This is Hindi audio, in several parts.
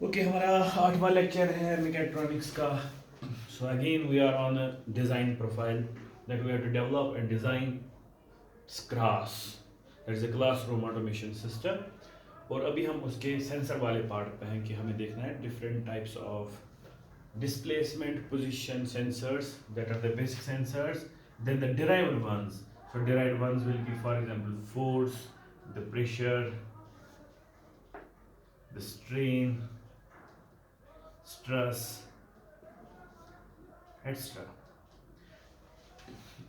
ओके हमारा 8वां लेक्चर है मैकेट्रॉनिक्स का. So again we are on design profile that we have to develop and design class, that is a classroom automation system. और अभी हम उसके सेंसर वाले पार्ट पे हैं कि हमें देखना है different types of displacement position sensors, that are the basic sensors, then the derived ones. So derived ones will be, for example, force, the pressure, the strain, stress, etc.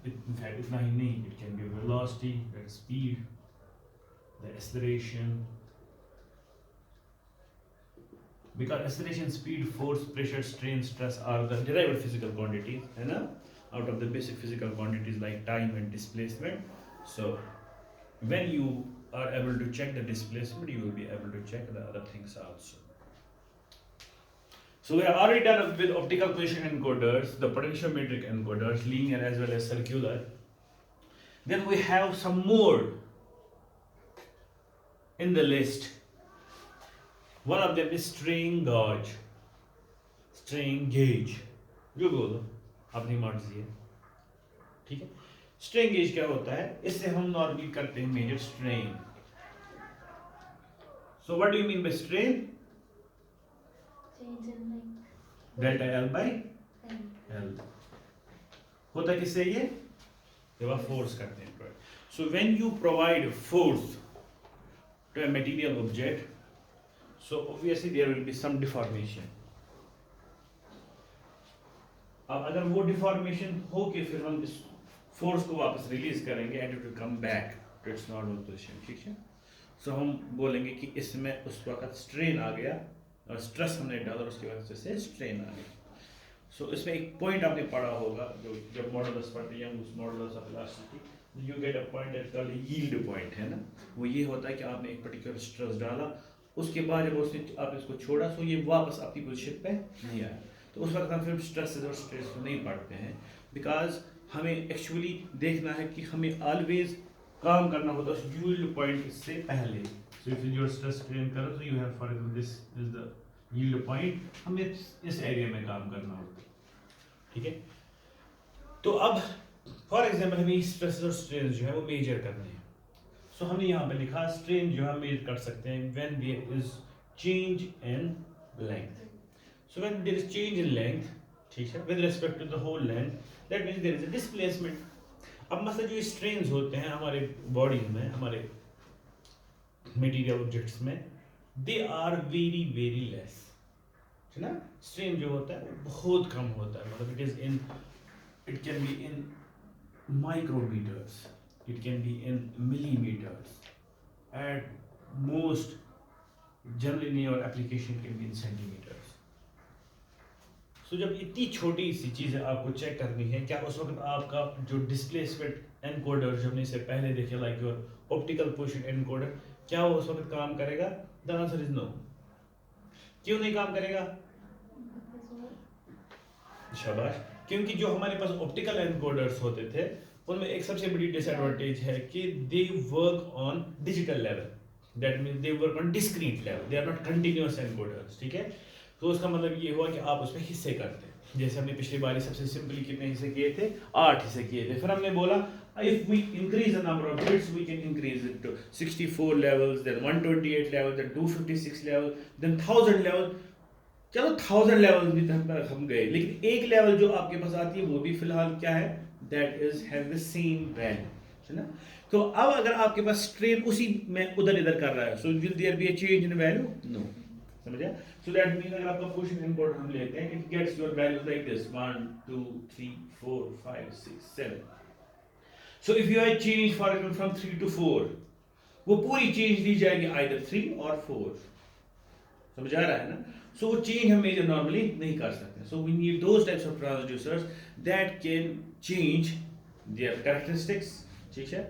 In fact itna hi nahi, it can be velocity, that is speed, the acceleration, because acceleration, speed, force, pressure, strain, stress are the derived physical quantities, है ना, out of the basic physical quantities like time and displacement. So when you are able to check the displacement, you will be able to check the other things also. So we are already done with optical position encoders, the potentiometric encoders, linear as well as circular. Then we have some more in the list. One of them is strain gauge, strain gauge. जो बोलो अपनी मर्जी है, ठीक है. स्ट्रेन गेज क्या होता है? इससे हम नॉर्मली करते हैं measure strain. So what do you mean by strain? Delta L by L. होता किससे ये? जब आप फोर्स करते हैं. So when you provide force to a material object, so obviously there will be some deformation. अब अगर वो डिफॉर्मेशन हो के फिर हम इस फोर्स को वापस रिलीज करेंगे and it will come back to its normal position, ठीक है. सो हम बोलेंगे कि इसमें उस वक्त स्ट्रेन आ गया और स्ट्रेस हमने डाला और उसकी वजह से स्ट्रेन आ गया. सो इसमें एक पॉइंट आपने पढ़ा होगा जो जब मॉडुलस पढ़ते हैं, उस modulus of elasticity, you get a point that called yield point, है ना. वो ये होता है कि आपने एक पर्टिकुलर स्ट्रेस डाला, उसके बाद जब उसने आप इसको छोड़ा सो ये वापस अपनी पोजीशन पे नहीं आया. तो उस वक्त हम फिर स्ट्रेसेस और स्ट्रेस को नहीं पढ़ते हैं, बिकॉज हमें एक्चुअली देखना है कि हमें ऑलवेज काम करना होता है उस यील्ड पॉइंट से पहले. सो इफ यू स्ट्रेस स्ट्रेन करो तो you have for example this is the yield point, हमें इस एरिया में काम करना होता है, ठीक है. तो अब फॉर एग्जांपल हमें स्ट्रेस और स्ट्रेन जो है वो मेजर करने हैं. सो हमने यहाँ पे लिखा स्ट्रेन जो हम मेजर कर सकते हैं when there is change in length. So when there is change in length, ठीक है, with respect to the whole length, that means there is a displacement. अब मतलब जो strains होते हैं हमारे body में, हमारे material objects में, they are very very less, है ना. strain जो होता है वो बहुत कम होता है, मतलब it can be in micrometers, it can be in millimeters, at most generally in your application can be in centimeters. तो जब इतनी छोटी सी चीज़ें आपको चेक करनी है, क्या उस वक्त आपका जो डिस्प्लेसमेंट एनकोडर जो हमने इससे पहले देखे like your optical position encoder, क्या वो उस वक्त काम करेगा? The answer is no. क्यों नहीं काम करेगा? शाबाश. क्योंकि जो हमारे पास ऑप्टिकल एनकोडर्स होते थे उनमें एक सबसे बड़ी डिसएडवांटेज है कि they work on digital level, that means they work on discrete level, they are not continuous encoders, ठीक है. तो उसका मतलब ये हुआ कि आप उसमें हिस्से करते हैं. जैसे हमने पिछली बारी सबसे सिंपली कितने हिस्से किए थे? 8 हिस्से किए थे. फिर हमने बोला if we increase the number of bits we can increase it to 64 levels, then 128 level, then 256 level, then 1000 level. चलो 1000 लेवल भी तक हम गए, लेकिन एक लेवल जो आपके पास आती है वो भी फिलहाल क्या है? That is have the same value, है ना. तो अब अगर आपके पास स्ट्रेन उसी में उधर इधर कर रहा है, so will there be a change in value? No. समझा? सो दैट मीन अगर आपका पोजीशन एनकोडर हम लेते हैं, it gets your values like this 1 2 3 4 5 6 7. So if you have change for example from 3 to 4, वो पूरी चेंज दी जाएगी आइदर 3 और 4. समझ आ रहा है ना. सो वो चेंज हम मेजर नॉर्मली नहीं कर सकते. So we need those types of transducers that can change their characteristics, ठीक है,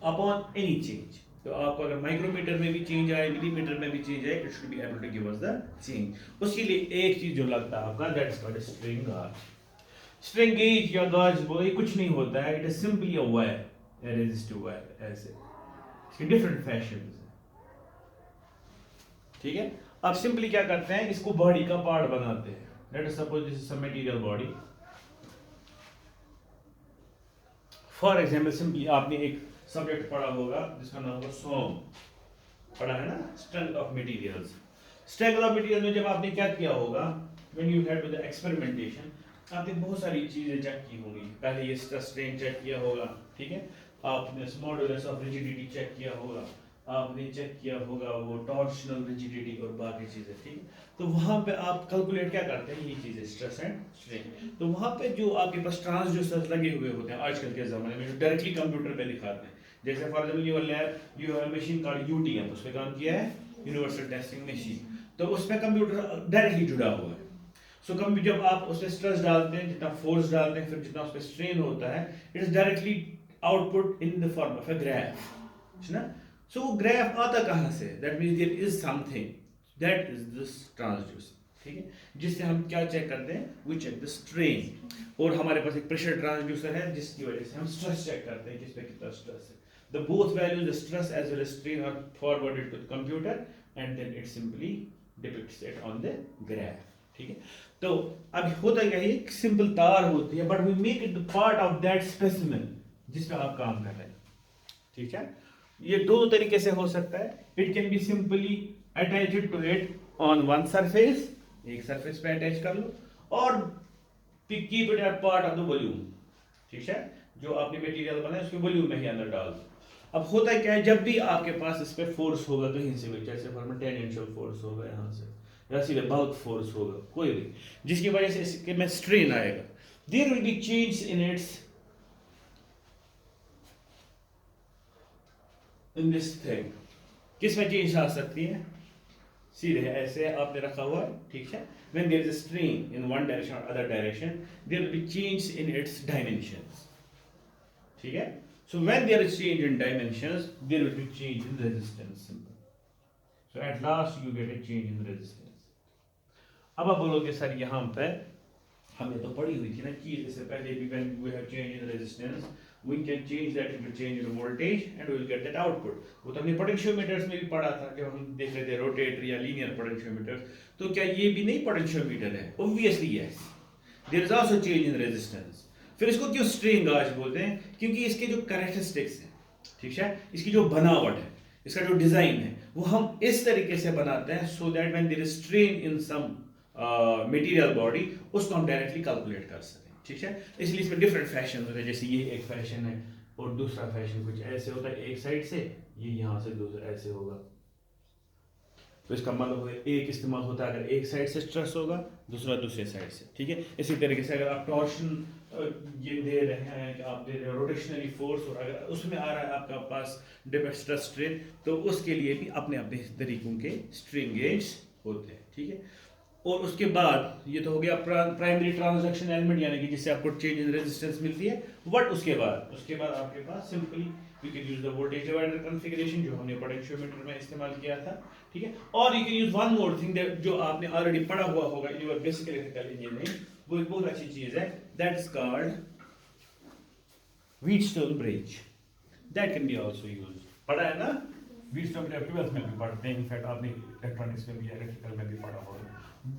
अपॉन एनी चेंज. तो आपको अगर माइक्रोमीटर में भी चेंज आए, मिलीमीटर में भी चेंज आए, it should be able to give us the change. उसके लिए एक चीज जो लगता है आपका, that is called strain gauge. Strain gauge या गेज वो कुछ नहीं होता है, it is simply a wire, a resistive wire, ऐसे इसके डिफरेंट फैशंस हैं. ठीक है। अब सिंपली क्या करते हैं, इसको बॉडी का पार्ट बनाते हैं। Let us suppose this is some material body. For example simply आपने एक सब्जेक्ट पढ़ा होगा जिसका नाम होगा सोम, पढ़ा है ना, strength of materials. Strength of material में जब आपने क्या किया होगा, when you had to the experimentation, आपने बहुत सारी चीजें चेक की होंगी। पहले ये स्ट्रेस स्ट्रेन चेक किया होगा, ठीक है, आपने मॉडुलस ऑफ रिजिडिटी चेक किया होगा, आपने चेक किया होगा वो टॉर्शनल रिजिडिटी और बाकी चीजें, ठीक है। तो वहां पे आप कैलकुलेट क्या करते हैं, ये चीजें स्ट्रेस एंड स्ट्रेन। तो वहां पे जो आपके पास ट्रांसड्यूसर्स लगे हुए होते हैं आजकल के जमाने में, जो डायरेक्टली कंप्यूटर पे दिखाते हैं, जैसे for example your lab you have machine called UTM, उस पे काम किया है, यूनिवर्सल टेस्टिंग मशीन। तो उसमें कंप्यूटर डायरेक्टली जुड़ा हुआ है। सो कभी जब आप उसमें स्ट्रेस डालते हैं, जितना फोर्स डालते हैं, फिर जितना उस पर स्ट्रेन होता है, it is directly output in the form of a graph, है ना। सो वो ग्राफ आता कहाँ से, that means there is something that is this transducer, ठीक है, जिससे हम क्या चेक करते हैं, वी चेक द स्ट्रेन। और हमारे पास एक प्रेशर ट्रांसड्यूसर है जिसकी वजह से हम स्ट्रेस चेक करते हैं, किस पे कितना स्ट्रेस है। The both values, the stress as well as strain, are forwarded to the computer and then it simply depicts it on the graph, ठीक है। तो अब होता क्या है, एक सिंपल तार होती है, but we make it the part of that specimen जिस पे आप काम कर रहे हैं, ठीक है। ये दो तरीके से हो सकता है। It can be simply attached to it on one surface, एक सरफेस पे अटैच कर लो, और keep it as part of the volume, ठीक है, जो आपने मटेरियल बनाया उसके वॉल्यूम में ही अंदर डाल दो। अब होता क्या है, जब भी आपके पास इस पे फोर्स होगा कहीं से भी, जैसे फॉर टेंजेंशियल फोर्स होगा यहाँ से, या सीधे बल्क फोर्स होगा कोई भी, जिसकी वजह से इसके में स्ट्रेन आएगा, there will be change in this thing. किस में चेंज आ सकती है, सीधे ऐसे आपने रखा हुआ है, ठीक है। When there is a strain in one direction और other direction, there will be change in its dimensions, ठीक है। So when there is change in dimensions, there will be change in resistance, simple. So at last you get a change in resistance. अब आप बोलोगे सर यहाँ पे हमें तो पढ़ी हुई थी ना चीज, इससे पहले भी when we have change in resistance we can change that into change in voltage and we will get that output। वो तो हमने पोटेंशियोमीटर्स में भी पढ़ा था, जब हम देख रहे थे रोटेटरी या लीनियर पोटेंशियोमीटर्स। तो क्या ये भी नहीं पोटेंशियोमीटर है? Obviously yes, there is also change in resistance. फिर इसको क्यों स्ट्रेन गॉज बोलते हैं? क्योंकि इसके जो कैरेक्टरिस्टिक्स हैं, ठीक है, इसकी जो बनावट है, इसका जो डिजाइन है, वो हम इस तरीके से बनाते हैं so that when there is strain in some material body, उसको हम डायरेक्टली कैलकुलेट कर सकें, ठीक है। इसलिए इसमें डिफरेंट फैशन होते हैं, जैसे ये एक फैशन है और दूसरा फैशन कुछ ऐसे होता है, एक साइड से, ये यहाँ से दूसरा ऐसे होगा। तो इसका मतलब है एक इस्तेमाल होता है अगर एक साइड से स्ट्रेस होगा, दूसरा दूसरे साइड से, ठीक है। इसी तरीके से अगर आप टॉर्शन ये दे रहे हैं कि आप दे रहे हो रोटेशनली फोर्स, और अगर उसमें आ रहा है आपका पास डिफरेंट स्ट्रेस स्ट्रेन, तो उसके लिए भी अपने अपने तरीकों के स्ट्रेन गेज होते हैं, ठीक है। और उसके बाद ये तो हो गया प्राइमरी ट्रांसडक्शन एलिमेंट, यानी कि जिससे आपको चेंज इन रेजिस्टेंस मिलती है। बट उसके बाद आपके पास simply we can use the voltage divider configuration, जो हमने पोटेंशियोमीटर में इस्तेमाल किया था, ठीक है। और you can use one more thing जो आपने ऑलरेडी पढ़ा हुआ होगा in your basic electrical engineering, वो एक बहुत अच्छी चीज है, that is called Wheatstone bridge. That can be also used, पढ़ा है ना, व्हीटस्टोन ब्रिज 12th में भी पढ़ते हैं, इनफैक्ट आपने इलेक्ट्रॉनिक्स में भी इलेक्ट्रिकल में भी पढ़ा होगा।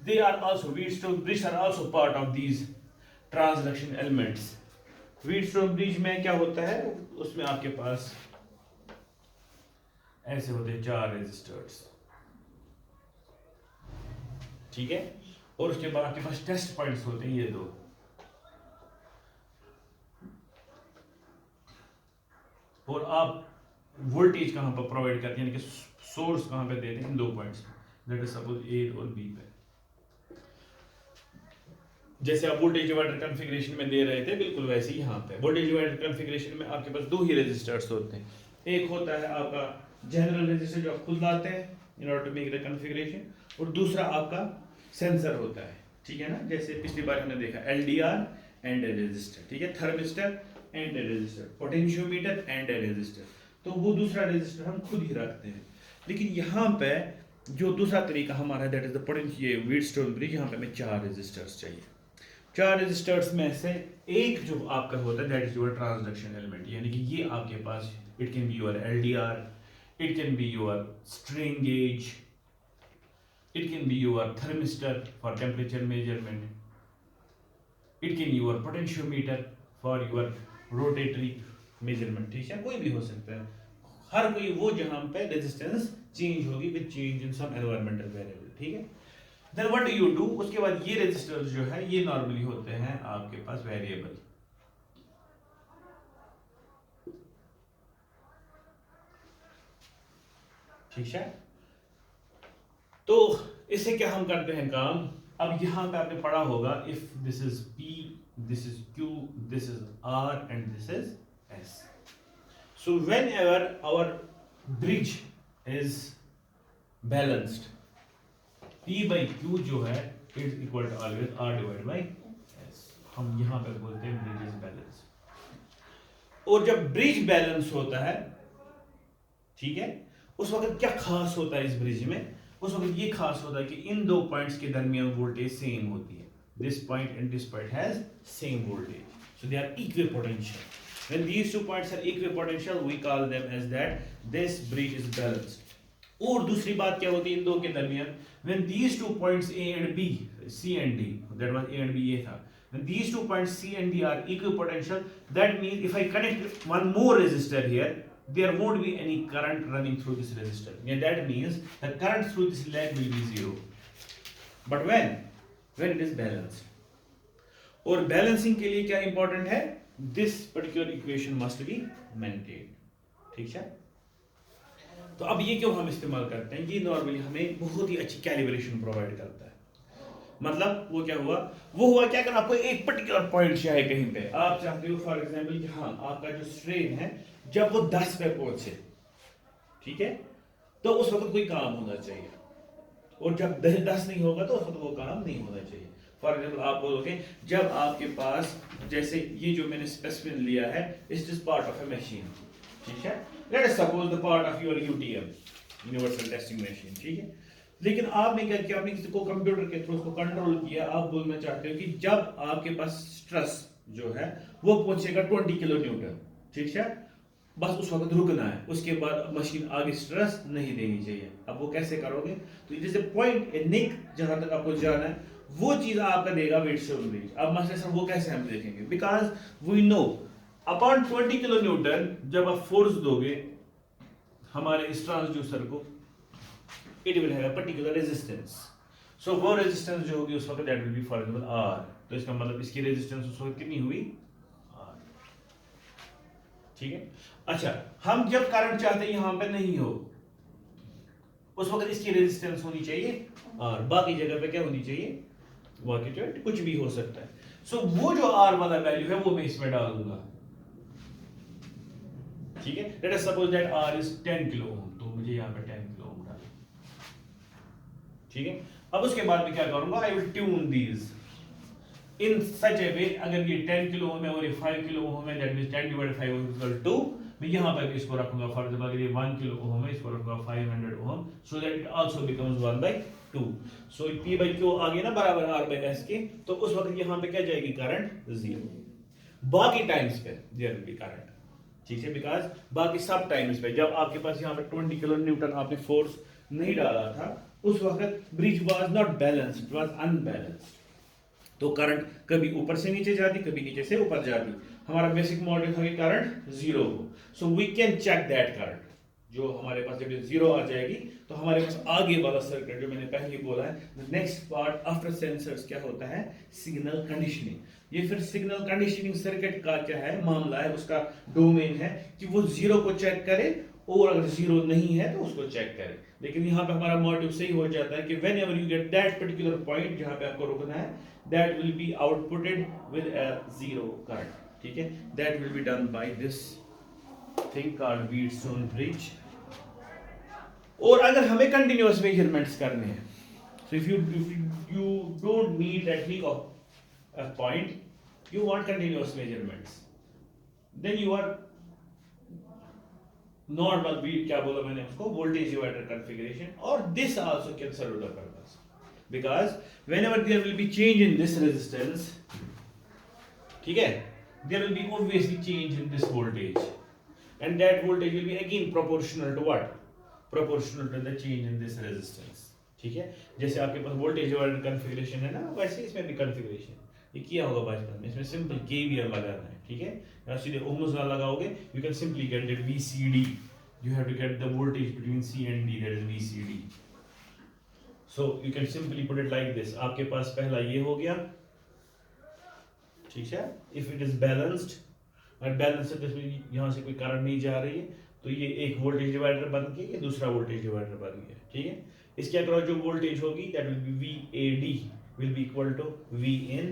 They are also Wheatstone bridge are also part of these transduction elements। Wheatstone bridge में क्या होता है, उसमें आपके पास ऐसे होते हैं 4 रेजिस्टर्स, ठीक है। और उसके बाद आपके पास टेस्ट पॉइंट्स होते हैं, ये 2। और आप वोल्टेज कहां पर प्रोवाइड करते हैं, यानी कि सोर्स कहां पे देते हैं, इन 2 पॉइंट्स पे, दैट इज सपोज ए और बी पे। जैसे आप वोल्टेज डिवाइडर कॉन्फ़िगरेशन में दे रहे थे, बिल्कुल वैसे ही यहाँ पे वोल्टेज डिवाइडर कॉन्फ़िगरेशन में आपके पास 2 ही रेजिस्टर्स होते हैं। एक होता है आपका जनरल रेजिस्टर जो आप खुद लाते हैं in order to make the configuration, और दूसरा आपका सेंसर होता है, ठीक है ना। जैसे पिछली बार हमने देखा एलडीआर एंड ए रेजिस्टर, ठीक है, thermistor and a resistor, potentiometer and a resistor. तो वो दूसरा रेजिस्टर हम खुद ही रखते हैं। लेकिन यहाँ पे जो दूसरा तरीका हमारा है, that is the potential Wheatstone bridge, यहाँ पे हमें 4 रेजिस्टर्स चाहिए। 4 रेजिस्टर्स में से एक जो आपका होता है that is your transduction element, यानी कि ये आपके पास it can be your LDR, it can be your strain gauge, it can be your thermistor for temperature measurement, it can be your potentiometer for your rotatory measurement, ठीक है, कोई भी हो सकता है, हर कोई वो जहां पे रेजिस्टेंस चेंज होगी with change in some environmental variable, ठीक है। Then what do you do, उसके बाद ये रेजिस्टर्स जो है ये नॉर्मली होते हैं आपके पास वेरिएबल, ठीक है। तो इससे क्या हम करते हैं काम, अब यहां पे आपने पढ़ा होगा if this is P, this is Q, this is R and this is S, so whenever our bridge is balanced, P by Q जो है is equal to always R divide by S, हम यहां पे बोलते हैं ब्रिज इज बैलेंस। और जब ब्रिज बैलेंस होता है, ठीक है, उस वक्त क्या खास होता है इस ब्रिज में, उस वक्त ये खास होता है कि इन दो पॉइंट्स के दरमियान वोल्टेज सेम होती है, this point and this point has same voltage, so they are equipotential, when these two points are equipotential we call them as that this bridge is balanced। और दूसरी बात क्या होती है इन दो के दरमियान, when these two points A and B, C and D, that was A and B ये था, when these two points C and D are equipotential, that means if I connect one more resistor here, there won't be any current running through this resistor, and that means the current through this leg will be zero, but when it is balanced, और बैलेंसिंग के लिए क्या इंपॉर्टेंट है, this particular equation must be maintain, ठीक है। तो अब ये क्यों हम इस्तेमाल करते हैं, ये नॉर्मली हमें बहुत ही अच्छी कैलिब्रेशन प्रोवाइड करता है, मतलब वो क्या हुआ, वो हुआ क्या, अगर आपको एक पर्टिकुलर पॉइंट चाहिए कहीं पे, आप चाहते हो फॉर एग्जांपल कि हाँ आपका जो स्ट्रेन है जब वो 10 पे पहुंचे, ठीक है, तो उस वक्त कोई काम होना चाहिए, और जब 10 नहीं होगा तो उस वक्त वो काम नहीं होना चाहिए। फॉर एग्जाम्पल आप बोलोगे जब आपके पास, जैसे ये जो मैंने स्पेसिफिन लिया है, it is part of A machine, ठीक है, late us suppose the part of your UTM, universal testing machine, ठीक है, लेकिन आपने क्या किया, आपने किसी को कंप्यूटर के थ्रू उसको कंट्रोल किया, आप बोलना चाहते हो कि जब आपके पास स्ट्रेस जो है वो पहुंचेगा 20 किलो न्यूटन, ठीक है, बस उस वक्त रुकना है, उसके बाद मशीन आगे स्ट्रेस नहीं देनी चाहिए। अब वो कैसे करोगे, तो जैसे पॉइंट ए निक जहां तक आपको जाना है वो चीज आपका देगा वेटस्टोन ब्रिज। अब मसले सर वो कैसे हम देखेंगे, because we know upon 20 kilo newton जब आप फोर्स दोगे हमारे इस ट्रांसड्यूसर को, it will have a particular resistance, so वो रेजिस्टेंस जो होगी उस वक्त that will be for example R, तो इसका मतलब इसकी रेजिस्टेंस उस वक्त कितनी हुई, R, ठीक है। अच्छा, हम जब करंट चाहते हैं यहां पे नहीं हो, उस वक्त इसकी रेजिस्टेंस होनी चाहिए R, बाकी जगह पे क्या होनी चाहिए, बाकी जो कुछ भी हो सकता है, सो वो जो R वाला वैल्यू है वो मैं इसमें डाल दूंगा, ठीक है। Late us suppose that R is 10 kilo ohm, तो मुझे यहां पे 10 किलो ओम डालना, ठीक है। अब उसके बाद मैं क्या करूंगा, I will tune these in such a way, अगर ये 10 किलो ओम है और ये 5 किलो ओम है, that means 10 divided 5 is equal to, मैं यहां पर इसको रखूंगा फॉर एग्जांपल अगर ये 1 किलो ओम है, इसको रखूंगा 500 ohm, so that it also becomes 1/2, so P by Q आ गया ना बराबर R by S के, तो उस वक्त यहां पे क्या जाएगी, करंट 0, बाकी टाइम्स पे देयर विल बी करंट, ठीक है, बिकॉज बाकी सब टाइम्स पे जब आपके पास यहां पे 20 किलो न्यूटन आपने फोर्स नहीं डाला था, उस वक्त bridge was not balanced, it was unbalanced, तो करंट कभी ऊपर से नीचे जाती, कभी नीचे से ऊपर जाती, हमारा बेसिक मॉडल था कि करंट 0 हो, so we can check that current, जो हमारे पास जब 0 आ जाएगी तो हमारे पास आगे वाला सर्किट जो मैंने पहले बोला है, नेक्स्ट पार्ट आफ्टर सेंसर्स क्या होता है, सिग्नल कंडीशनिंग। ये फिर सिग्नल कंडीशनिंग सर्किट का क्या है मामला है, उसका डोमेन है कि वो 0 को चेक करे और अगर 0 नहीं है तो उसको चेक करे, लेकिन यहाँ पे हमारा मोटिव सही हो जाता है कि whenever you get that particular point जहाँ पे आपको रुकना है, that will be outputted with a 0 current, ठीक है, that will be done by this thing called Wheatstone bridge। और अगर हमें कंटिन्यूअस मेजरमेंट्स करने हैं, so if you don't need technique of a point, you want continuous measurements, then you are normal beat क्या बोला मैंने उसको, voltage divider configuration, और this also can serve the purpose, because whenever there will be change in this resistance, ठीक है, there will be obviously change in this voltage, and that voltage will be again proportional to what, proportional to the change in this resistance, ठीक है, जैसे आपके पास वोल्टेज डिवाइडर कॉन्फ़िगरेशन है ना, वैसे इसमें भी कॉन्फ़िगरेशन ये किया होगा बचपन में। इसमें सिंपल केवीएल लगाना है, ठीक है, या सीधे ओम्स लॉ लगाओगे, you can simply get that VCD, you have to get the voltage between C and D, that is VCD. So you can simply put it like this, आपके पास पहला ये हो गया, ठीक है, if it is balanced, और बैलेंस है यहाँ से कोई करंट नहीं जा रही है, तो ये एक वोल्टेज डिवाइडर बन के ये दूसरा वोल्टेज डिवाइडर बन गया, ठीक है। इसके अक्रॉस जो वोल्टेज होगी that will be VAD will be equal to VIN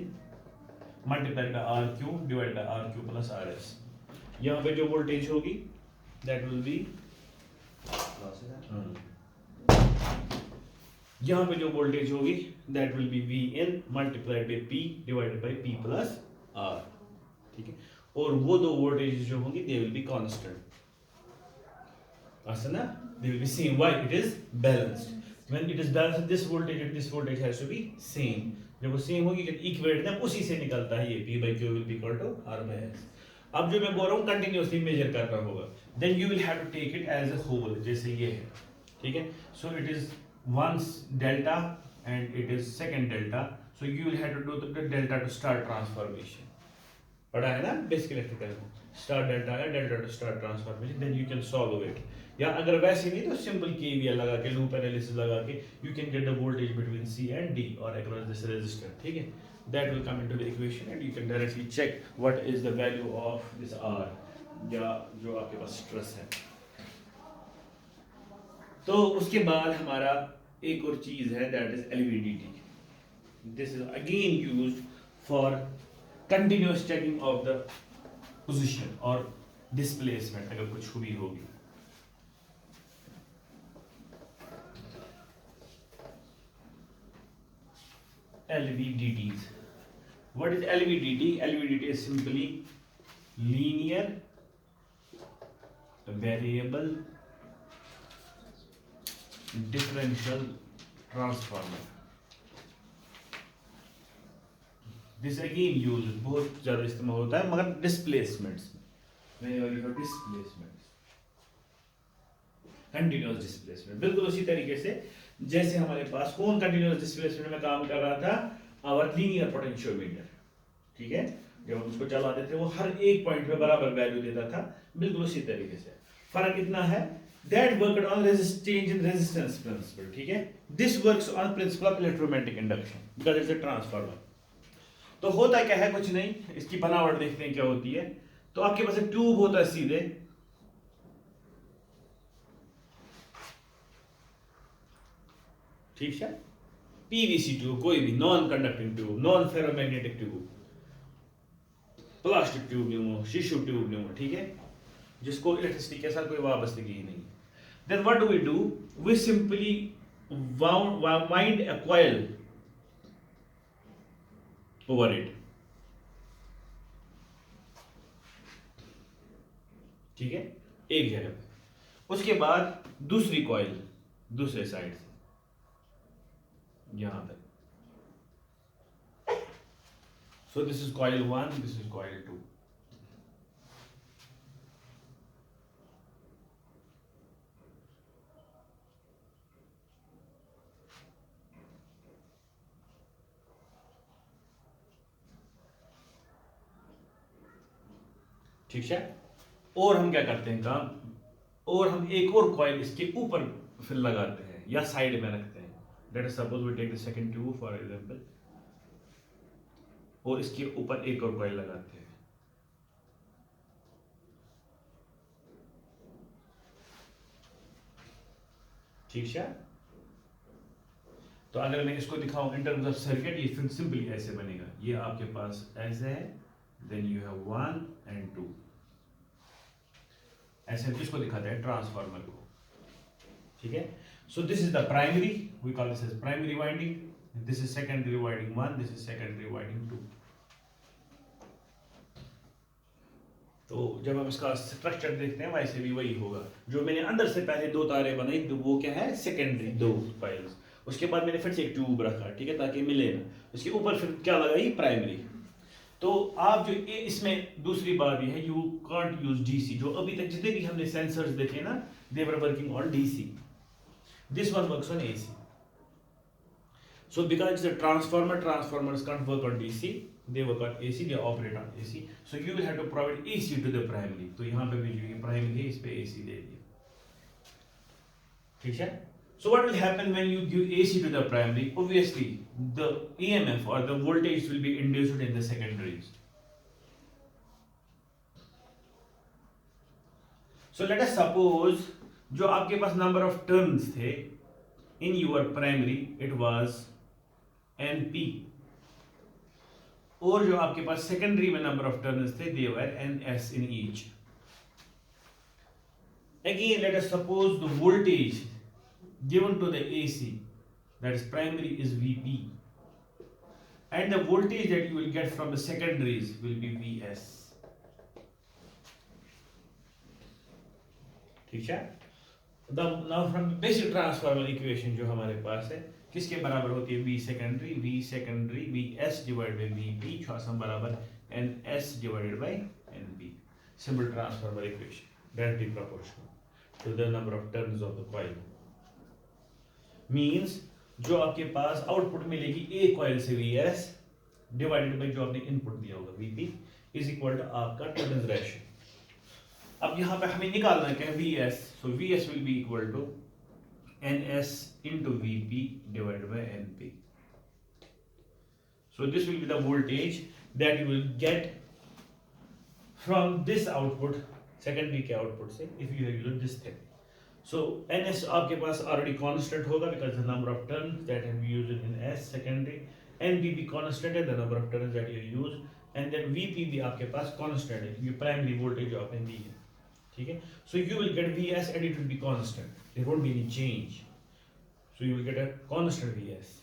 multiplied by RQ divided by RQ plus RS। यहाँ पे जो वोल्टेज होगी दैट विल बी, यहाँ पे जो वोल्टेज होगी that will B VIN multiplied bye P divided by P plus R, ठीक है। और वो दो वोल्टेज जो होंगी दे विल बी कांस्टेंट, ऐसा ना, they will be same. Why? It is balanced. When it is balanced, this voltage and this voltage has to be same. जब वो सेम होगी, इक्विवेलेंट उसी से निकलता है ये P by Q will be equal to R by S। अब जो मैं बोल रहा हूँ कंटिन्यूअसली मेजर करना होगा, then you will have to take it as a whole, जैसे ये है, ठीक है। So it is once delta and it is second delta, so you will have to do the delta to star transformation, पढ़ा है ना बेसिक इलेक्ट्रिकल में, स्टार डेल्टा या delta to star transformation, then you can solve it. या अगर वैसे नहीं तो सिंपल केवीएल लगा के, लूप एनालिसिस लगा के you can get the voltage between C and D और अक्रॉस दिस रेजिस्टर, ठीक है। That will come into the equation and you can directly check what is the value of this R, या जो आपके पास स्ट्रेस है। तो उसके बाद हमारा एक और चीज है that is LVDT। This is again used for continuous checking of the position और डिस्प्लेसमेंट अगर कुछ हुई होगी। LVDTs. What is LVDT? LVDT is simply linear variable differential transformer. This again used बहुत ज़्यादा इस्तेमाल होता है मगर displacements में, you have displacements, continuous displacement, बिल्कुल उसी तरीके से जैसे हमारे पास कौन कंटिन्यूअस डिस्प्लेसमेंट में काम कर रहा था, आवर लीनियर पोटेंशियोमीटर, ठीक है। जब हम उसको चलाते थे वो हर एक पॉइंट पे बराबर वैल्यू देता था, बिल्कुल उसी तरीके से। फर्क इतना है that worked on change in resistance principle, ठीक है। This works on principle of electromagnetic induction because it's a transformer. तो होता क्या है, कुछ नहीं, इसकी बनावट देखते हैं क्या होती है। तो आपके पास एक ट्यूब होता है सीधे, ठीक है, पीवीसी ट्यूब, कोई भी non conducting tube, non ferromagnetic tube, plastic tube LUMO, tissue tube LUMO, ठीक है, जिसको इलेक्ट्रिसिटी के साथ कोई वाबस्तगी ही नहीं। Then what do we do, we simply wind a coil over it, ठीक है, एक जगह पे। उसके बाद दूसरी कॉइल दूसरे साइड से यहां तक। सो this is coil 1, this is coil 2। ठीक है, और हम क्या करते हैं काम, और हम एक और कॉइल इसके ऊपर फिर लगाते हैं या साइड में रखते हैं। Let us suppose we take the second tube for example, और इसके ऊपर एक और कॉइल लगाते हैं, ठीक है। तो अगर मैं इसको दिखाऊं इन टर्म्स ऑफ सर्किट, ये फिर सिंपली ऐसे बनेगा, ये आपके पास ऐसे है, देन यू हैव 1 and 2, ऐसे किसको दिखाते हैं, ट्रांसफार्मर को, ठीक है। So this is the primary, we call this as primary winding, this is secondary winding 1, this is secondary winding 2। तो जब हम इसका स्ट्रक्चर देखते हैं वैसे भी वही होगा। जो मैंने अंदर से पहले दो तारे बनाई तो वो क्या है, सेकेंडरी दो कॉइल्स, उसके बाद मैंने फिर से एक ट्यूब रखा, ठीक है, ताकि मिले ना, उसके ऊपर फिर क्या लगाई, प्राइमरी। तो आप जो इसमें दूसरी बात ये है, यू कांट यूज डीसी। जो अभी तक जितने भी हमने सेंसर्स देखे ना, they were working on DC, this one works on AC, So because it's a transformer, transformers can't work on DC, they work on AC, they operate on AC. So you will have to provide AC to the primary. तो यहाँ पे भी जो ये primary है इस पे AC दे दिया, ठीक है? So what will happen when you give AC to the primary? Obviously, the EMF or the voltage will be induced in the secondaries. So let us suppose जो आपके पास number of turns थे in your primary, it was NP, और जो आपके पास सेकेंडरी में नंबर ऑफ टर्न्स थे they were NS in each. Again, let us suppose the voltage given to the AC, that is primary, is VP, and the voltage that you will get from the secondaries will be VS. ठीक है? Now from the basic transformer equation जो हमारे पास है, किसके बराबर होती है? V secondary VS divided by VP सम बराबर NS divided by NP. Simple transformer equation, directly proportional to the number of turns of the coil. Means जो आपके पास आउटपुट मिलेगी एक कॉइल से VS डिवाइडेड बाय जो आपने इनपुट दिया होगा VP इज इक्वल टू आपका टर्न्स रेशियो. अब यहाँ पे हमें निकालना है VS, so VS will be equal to NS into VP divided by NP. So this will be the voltage that you will get from this output, secondary के output से, if you have used this thing. So NS आपके पास already constant होगा because the number of turns that have used in S secondary, NP भी constant है, the number of turns that you use, and then VP भी आपके पास constant है, ये primary voltage जो आपने दी है, ठीक है? So you will get VS and it will be constant, there won't be any change. So you will get a constant VS,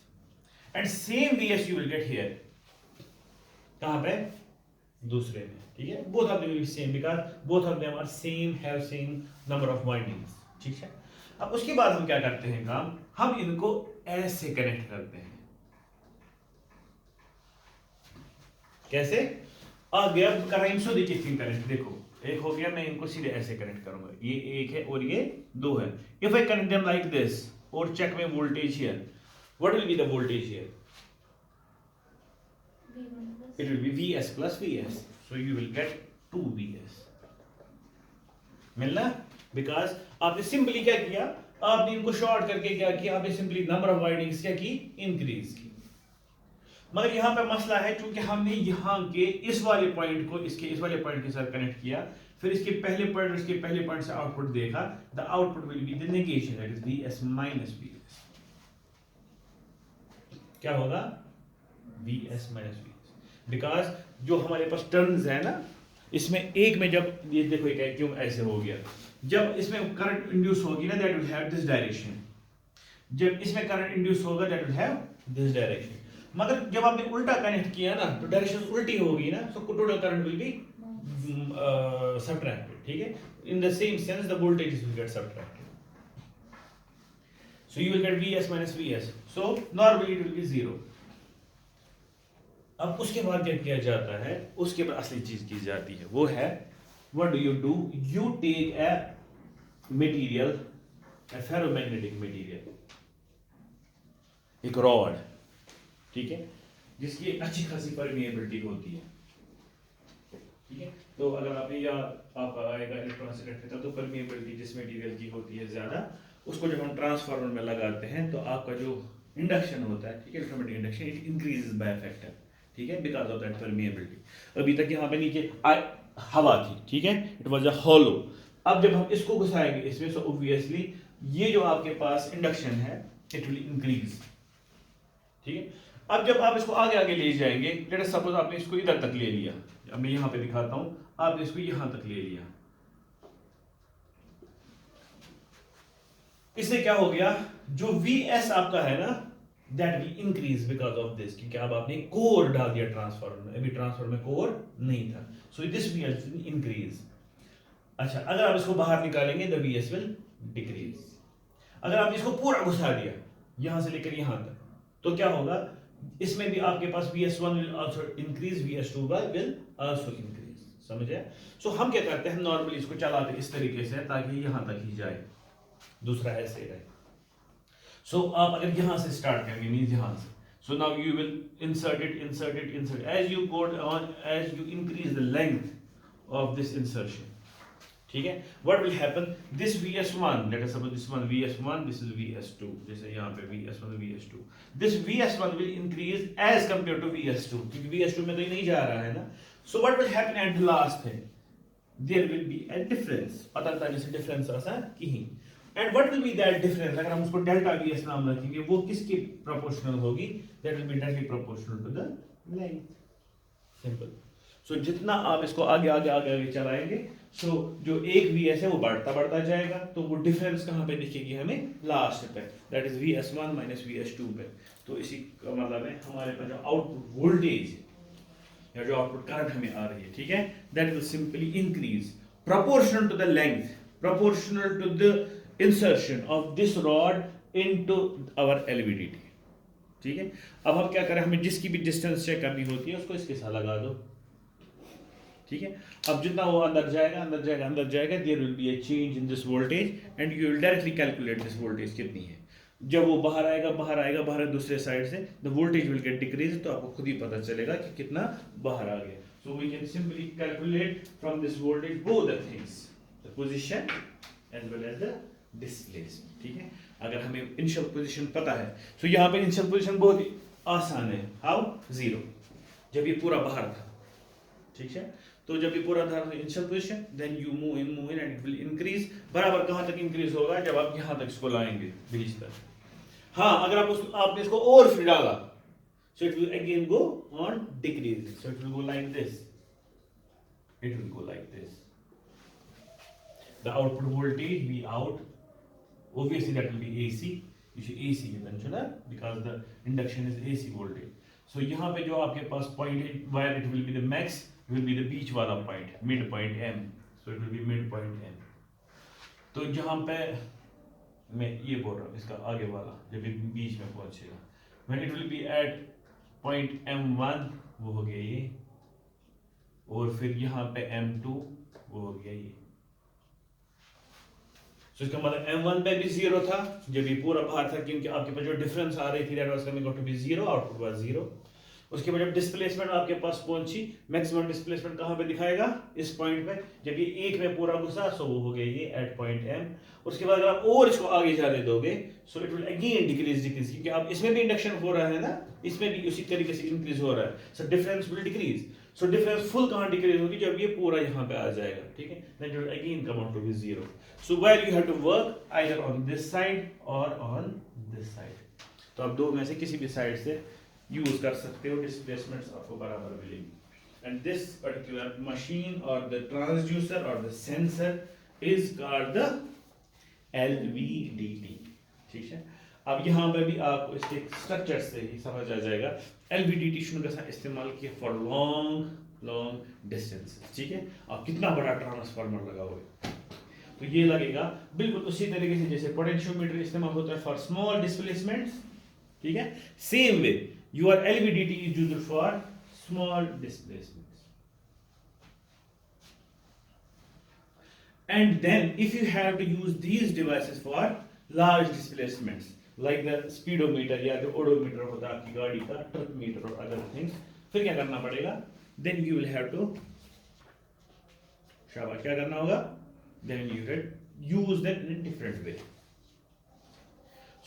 and same VS you will get here. कहाँ पे? दूसरे में, ठीक है? Both of them will be same because both of them are same, have same number of windings. ठीक है? अब उसके बाद हम क्या करते हैं काम? हम इनको ऐसे कनेक्ट करते हैं. कैसे? आ गया करेंसो देखिए तीन कनेक्ट, देखो एक हो गया, मैं इनको सीधे ऐसे कनेक्ट करूंगा, ये एक है और ये दो है. If I connect them like this और check my voltage here, what will be the voltage here? It will be VS plus VS, so you will get 2 VS. मिलना? Because आपने सिंपली क्या किया? आपने इनको शॉर्ट करके क्या किया? आपने सिंपली नंबर ऑफ वाइंडिंग्स क्या की? इंक्रीज की. मगर यहाँ पे मसला है, चूंकि हमने यहाँ के इस वाले पॉइंट को इसके इस वाले पॉइंट के साथ कनेक्ट किया, फिर इसके पहले पॉइंट और इसके पहले पॉइंट से आउटपुट देखा, the output will be the negation, that is VS minus VS. क्या होगा? VS minus VS. बिकॉज जो हमारे पास टर्न्स है ना, इसमें एक में जब ये देखो ये क्यों ऐसे हो गया, जब इसमें करंट इंड्यूस होगी ना, that will have this direction. जब इसमें करंट इंड्यूस होगा, that will have this direction. मगर जब आपने उल्टा कनेक्ट किया ना, तो डायरेक्शन उल्टी होगी ना, so total current will be subtracted. ठीक है? In the same sense, the voltages will get subtracted. So you will get VS minus VS. So normally it will be 0. अब उसके बाद क्या किया जाता है? उसके बाद असली चीज की जाती है, वो है what do? You take a material, a ferromagnetic material, एक रॉड, ठीक है, जिसकी अच्छी खासी परमिएबिलिटी होती है. ठीक है? तो अगर आपने या आपका आएगा इलेक्ट्रॉनिक्स इलेक्ट्रिकल, तो परमिएबिलिटी जिस मटेरियल की होती है ज्यादा, उसको जब हम ट्रांसफार्मर में लगाते हैं तो आपका जो इंडक्शन होता है, ठीक है, electromagnetic induction, it increases by factor. ठीक है? Because of that permeability. अभी तक यहाँ पे नीचे हवा थी, ठीक है, इट वाज अ हॉलो. अब जब हम इसको घुसाएंगे इसमें, सो ऑब्वियसली ये जो आपके पास इंडक्शन है, इट विल इंक्रीज. ठीक है? अब जब आप इसको आगे आगे ले जाएंगे, लेट अस सपोज आपने इसको इधर तक ले लिया, अब मैं यहां पे दिखाता हूं, आपने इसको यहां तक ले लिया, इससे क्या हो गया? जो VS आपका है ना, that will increase because of this, क्योंकि अब आपने कोर डाल दिया ट्रांसफार्मर में, अभी ट्रांसफार्मर में कोर नहीं था, सो दिस विल इंक्रीज. अच्छा, अगर आप इसको बाहर निकालेंगे, द VS विल डिक्रीज. अगर आप इसको पूरा घुसा दिया यहां से लेकर यहां तक, तो क्या होगा? इसमें भी आपके पास VS1 will also increase, VS2 will also increase. समझे? सो हम क्या करते हैं, नॉर्मली इसको चलाते इस तरीके से ताकि यहां तक ही जाए, दूसरा ऐसे रहे. सो आप अगर यहां से स्टार्ट करेंगे, मींस यहां से, So now you will insert it, insert it, insert it. As you go on, as you increase the length of this insertion, ठीक है, what will happen, this vs1, let us suppose this one vs1, this is vs2, जैसे यहाँ पे vs1 vs2, this vs1 will increase as compared to vs2, क्योंकि vs2 में तो ये नहीं जा रहा है ना. So what will happen at the last thing, there will be a difference, पता था जैसे difference आसा कहीं, and what will be that difference, अगर हम उसको delta vs नाम रखेंगे, वो किसकी proportional होगी, that will be directly proportional to the length, simple. So जितना आप इसको आगे आगे आगे आगे चलाएंगे, so जो एक vs है वो बढ़ता बढ़ता जाएगा, तो वो difference कहाँ पे दिखेगी हमें, लास्ट पे, that is vs1 minus vs2 पे. तो इसी का मतलब है हमारे पास जो आउटपुट वोल्टेज या जो आउटपुट करंट हमें आ रही है, ठीक है, that will simply increase proportional to the length, proportional to the insertion of this rod into our LVDT, ठीक है. अब हम क्या करें, हमें जिसकी भी डिस्टेंस चेक करनी होती है उसको इसके साथ लगा दो, ठीक है. अब जितना वो अंदर जाएगा अंदर जाएगा अंदर जाएगा, there will be a change in this voltage and you will directly calculate this voltage कितनी है. जब वो बाहर आएगा बाहर दूसरे साइड से, the voltage will get decrease, तो आपको खुद ही पता चलेगा कि कितना बाहर आ गया. So we can simply calculate from this voltage both the things, the position as well as the displacement, ठीक है. अगर हमें इनिशियल पोजीशन पता है, तो यहाँ पे इनिशियल पोजीशन बहुत आसान है. हाउ, 0, जब ये पूरा बाहर था, ठीक है. तो जब ये पूरा था initial position, then you move in and it will increase. बराबर कहाँ तक इंक्रीज होगा, जब आप यहाँ तक इसको लाएंगे बीच तक. हाँ, अगर आपने इसको और फिर डाला, so it will again go on decreasing, so it will go like this, it will go like this. The output voltage V out, obviously that will be AC, you should AC mention that because the induction is AC voltage. So यहाँ पे जो आपके पास point है, where it will be the max, will be the बीच वाला point, mid point M, so it will be mid point M. तो जहाँ पे मैं ये बोल रहा हूँ, इसका आगे वाला जब ये बीच में पहुँचेगा, when it will be at point M1, वो हो गया ये, और फिर यहाँ पे M2 वो हो गया ये. So इसका मतलब M1 पे भी 0 था जब ये पूरा बाहर था, क्योंकि आपके पास जो डिफरेंस आ रही थी that was coming out to be 0, output was 0. उसके बाद जब डिस्प्लेसमेंट आपके पास पहुंची, मैक्सिमम डिस्प्लेसमेंट कहाँ पे दिखाएगा, इस पॉइंट पे. जब ये एक में पूरा घुसा, सो वो हो गया ये एट पॉइंट M. उसके बाद अगर आप और इसको आगे जाने दोगे, सो इट विल अगेन डिक्रीज, क्योंकि अब इसमें भी इंडक्शन हो रहा है ना, इसमें भी उसी तरीके से इंक्रीज हो रहा है, so difference will decrease. So difference full कहाँ डिक्रीज होगी, जब ये पूरा यहाँ पे आ जाएगा, ठीक है, then it will again come out to be 0. So where you have to work either on this side और ऑन दिस साइड. तो आप दो में से किसी भी साइड से यूज कर सकते हो, डिस्प्लेसमेंट्स आपको बराबर मिलेंगी. एंड दिस पर्टिकुलर मशीन और द ट्रांसड्यूसर और the sensor is called the LVDT, ठीक है. अब यहाँ पे भी आपको इसके स्ट्रक्चर से ही समझ आ जाएगा. LVDT शुरू का इस्तेमाल किया फॉर लॉन्ग डिस्टेंस, ठीक है. आप कितना बड़ा ट्रांसफार्मर लगा हुआ है, तो ये लगेगा बिल्कुल उसी तरीके से जैसे पोटेंशियोमीटर इस्तेमाल होता है फॉर स्मॉल डिस्प्लेसमेंट्स, ठीक है. Same way your LVDT is used for small displacements. And then if you have to use these devices for large displacements like the speedometer या जो odometer होता है आपकी गाड़ी का, trip meter और other things, फिर क्या करना पड़ेगा, then you will have to शाबाश क्या करना होगा, then you will use them in a different way.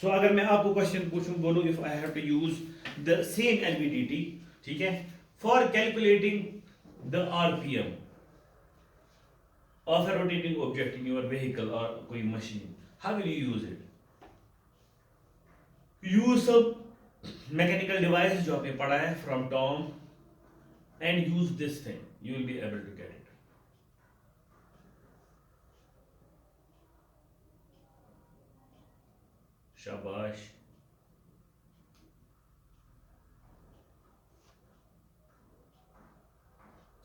So अगर मैं आपको क्वेश्चन पूछूं, बोलूं if I have to use the same LVDT, ठीक है, for calculating the RPM of a rotating object in your vehicle or कोई machine, how will you use it? Use some mechanical device जो आपने पढ़ा है from Tom and use this thing, you will be able to get it. शाबाश.